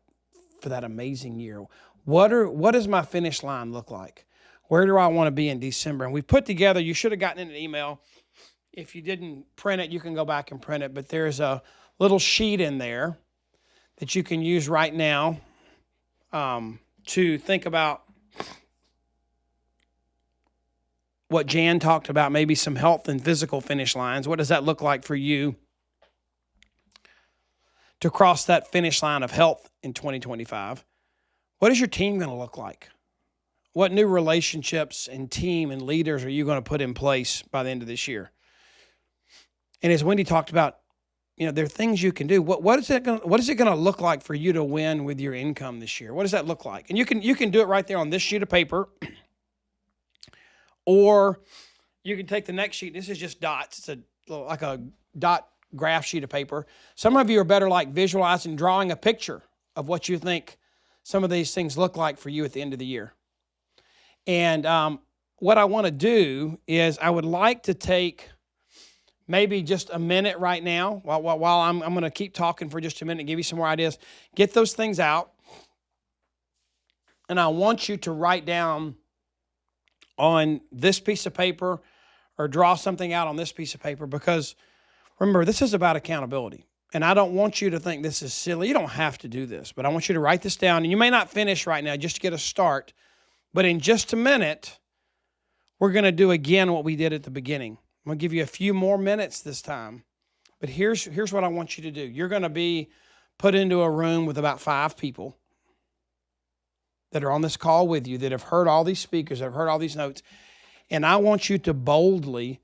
for that amazing year? What does my finish line look like? Where do I want to be in December? And we put together, you should have gotten an email. If you didn't print it, you can go back and print it. But there's a little sheet in there that you can use right now to think about what Jan talked about, maybe some health and physical finish lines. What does that look like for you to cross that finish line of health in 2025? What is your team going to look like? What new relationships and team and leaders are you going to put in place by the end of this year? And as Wendy talked about, there are things you can do. What is it going to look like for you to win with your income this year? What does that look like? And you can do it right there on this sheet of paper. Or you can take the next sheet. This is just dots. It's like a dot graph sheet of paper. Some of you are better like visualizing, drawing a picture of what you think some of these things look like for you at the end of the year. And what I want to do is I would like to take maybe just a minute right now while I'm going to keep talking for just a minute and give you some more ideas. Get those things out. And I want you to write down on this piece of paper or draw something out on this piece of paper, because remember, this is about accountability. And I don't want you to think this is silly. You don't have to do this, but I want you to write this down. And you may not finish right now just to get a start, but in just a minute, we're going to do again what we did at the beginning. I'm going to give you a few more minutes this time, but here's what I want you to do. You're going to be put into a room with about 5 people that are on this call with you, that have heard all these speakers, that have heard all these notes. And I want you to boldly,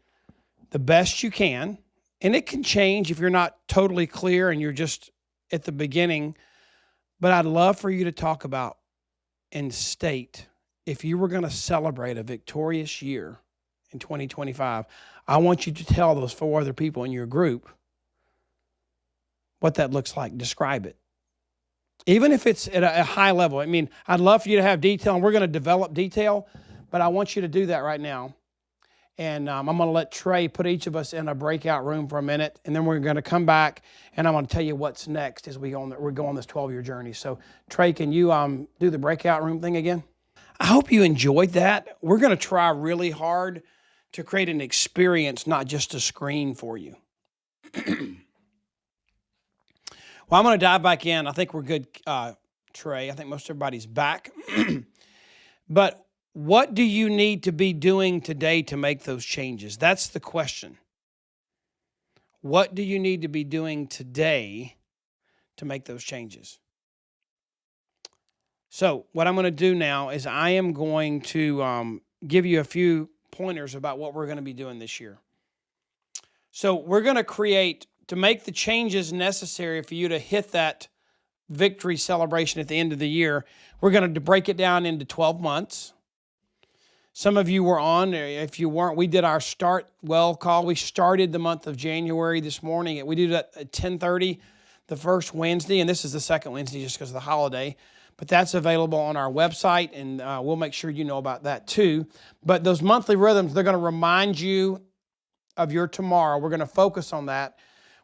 the best you can, and it can change if you're not totally clear and you're just at the beginning, but I'd love for you to talk about and state, if you were going to celebrate a victorious year in 2025, I want you to tell those 4 other people in your group what that looks like. Describe it. Even if it's at a high level. I mean, I'd love for you to have detail, and we're going to develop detail, but I want you to do that right now. And I'm going to let Trey put each of us in a breakout room for a minute, and then we're going to come back, and I'm going to tell you what's next as we go on this 12-year journey. So, Trey, can you do the breakout room thing again? I hope you enjoyed that. We're going to try really hard to create an experience, not just a screen for you. Well, I'm going to dive back in. I think we're good, Trey. I think most everybody's back. But what do you need to be doing today to make those changes? That's the question. What do you need to be doing today to make those changes? So what I'm going to do now is I am going to give you a few pointers about what we're going to be doing this year. So we're going to make the changes necessary for you to hit that victory celebration at the end of the year. We're going to break it down into 12 months. Some of you were on. If you weren't, we did our start well call. We started the month of January this morning. We did it at 10:30 the first Wednesday, and this is the second Wednesday just because of the holiday. But that's available on our website, and we'll make sure you know about that too. But those monthly rhythms, they're going to remind you of your tomorrow. We're going to focus on that.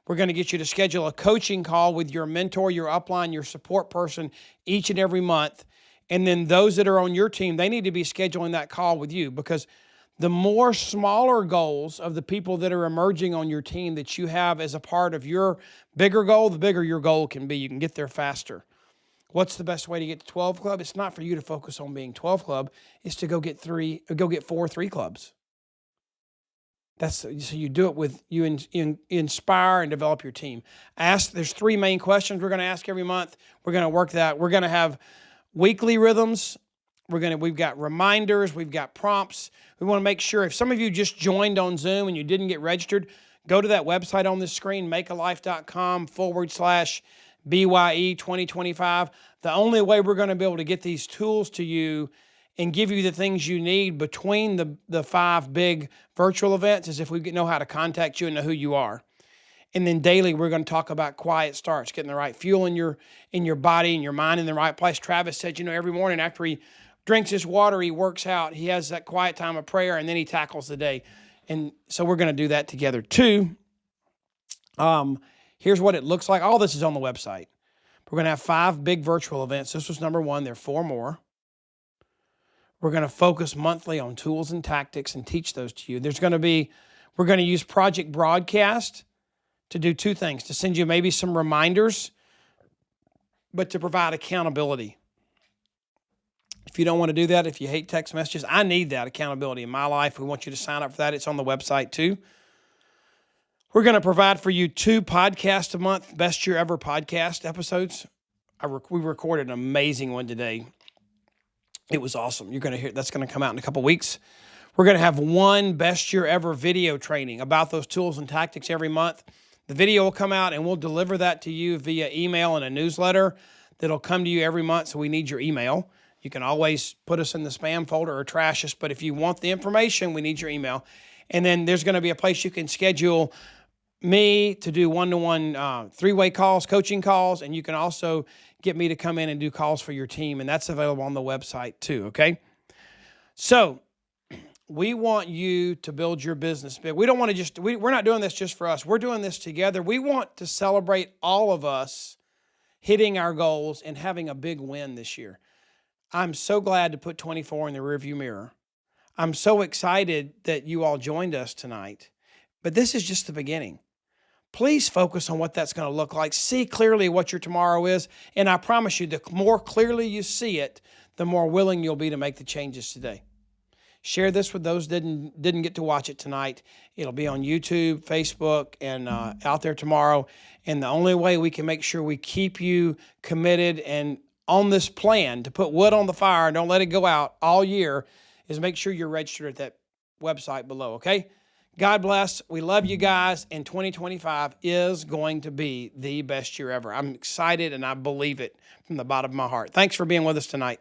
We're going to get you to schedule a coaching call with your mentor, your upline, your support person each and every month. And then those that are on your team, they need to be scheduling that call with you, because the more smaller goals of the people that are emerging on your team that you have as a part of your bigger goal, the bigger your goal can be. You can get there faster. What's the best way to get to 12 club? It's not for you to focus on being 12 club. It's to go get 4 3 clubs. So you do it with, you inspire and develop your team. There's 3 main questions we're going to ask every month. We're going to work that. We're going to have weekly rhythms. We've got reminders. We've got prompts. We want to make sure, if some of you just joined on Zoom and you didn't get registered, go to that website on this screen, makealife.com/BYE 2025. The only way we're going to be able to get these tools to you and give you the things you need between the 5 big virtual events is if we know how to contact you and know who you are. And then daily, we're going to talk about quiet starts, getting the right fuel in your body and your mind in the right place. Travis said, every morning after he drinks his water, he works out. He has that quiet time of prayer, and then he tackles the day. And so we're going to do that together too. Here's what it looks like. All this is on the website. We're going to have 5 big virtual events. This was number 1. There are 4 more. We're going to focus monthly on tools and tactics and teach those to you. We're going to use Project Broadcast to do 2 things: to send you maybe some reminders, but to provide accountability. If you don't want to do that, if you hate text messages, I need that accountability in my life. We want you to sign up for that. It's on the website too. We're going to provide for you 2 podcasts a month, Best Year Ever podcast episodes. We recorded an amazing one today. It was awesome. You're going to hear that's going to come out in a couple weeks. We're going to have 1 Best Year Ever video training about those tools and tactics every month. The video will come out, and we'll deliver that to you via email and a newsletter that'll come to you every month, so we need your email. You can always put us in the spam folder or trash us, but if you want the information, we need your email. And then there's going to be a place you can schedule me to do one-to-one 3-way calls, coaching calls, and you can also get me to come in and do calls for your team, and that's available on the website too, okay? So we want you to build your business big. We don't want to we're not doing this just for us. We're doing this together. We want to celebrate all of us hitting our goals and having a big win this year. I'm so glad to put 24 in the rearview mirror. I'm so excited that you all joined us tonight, but this is just the beginning. Please focus on what that's going to look like. See clearly what your tomorrow is, and I promise you, the more clearly you see it, the more willing you'll be to make the changes today. Share this with those that didn't get to watch it tonight. It'll be on YouTube, Facebook, and out there tomorrow. And the only way we can make sure we keep you committed and on this plan to put wood on the fire and don't let it go out all year is make sure you're registered at that website below, okay? God bless. We love you guys, and 2025 is going to be the best year ever. I'm excited, and I believe it from the bottom of my heart. Thanks for being with us tonight.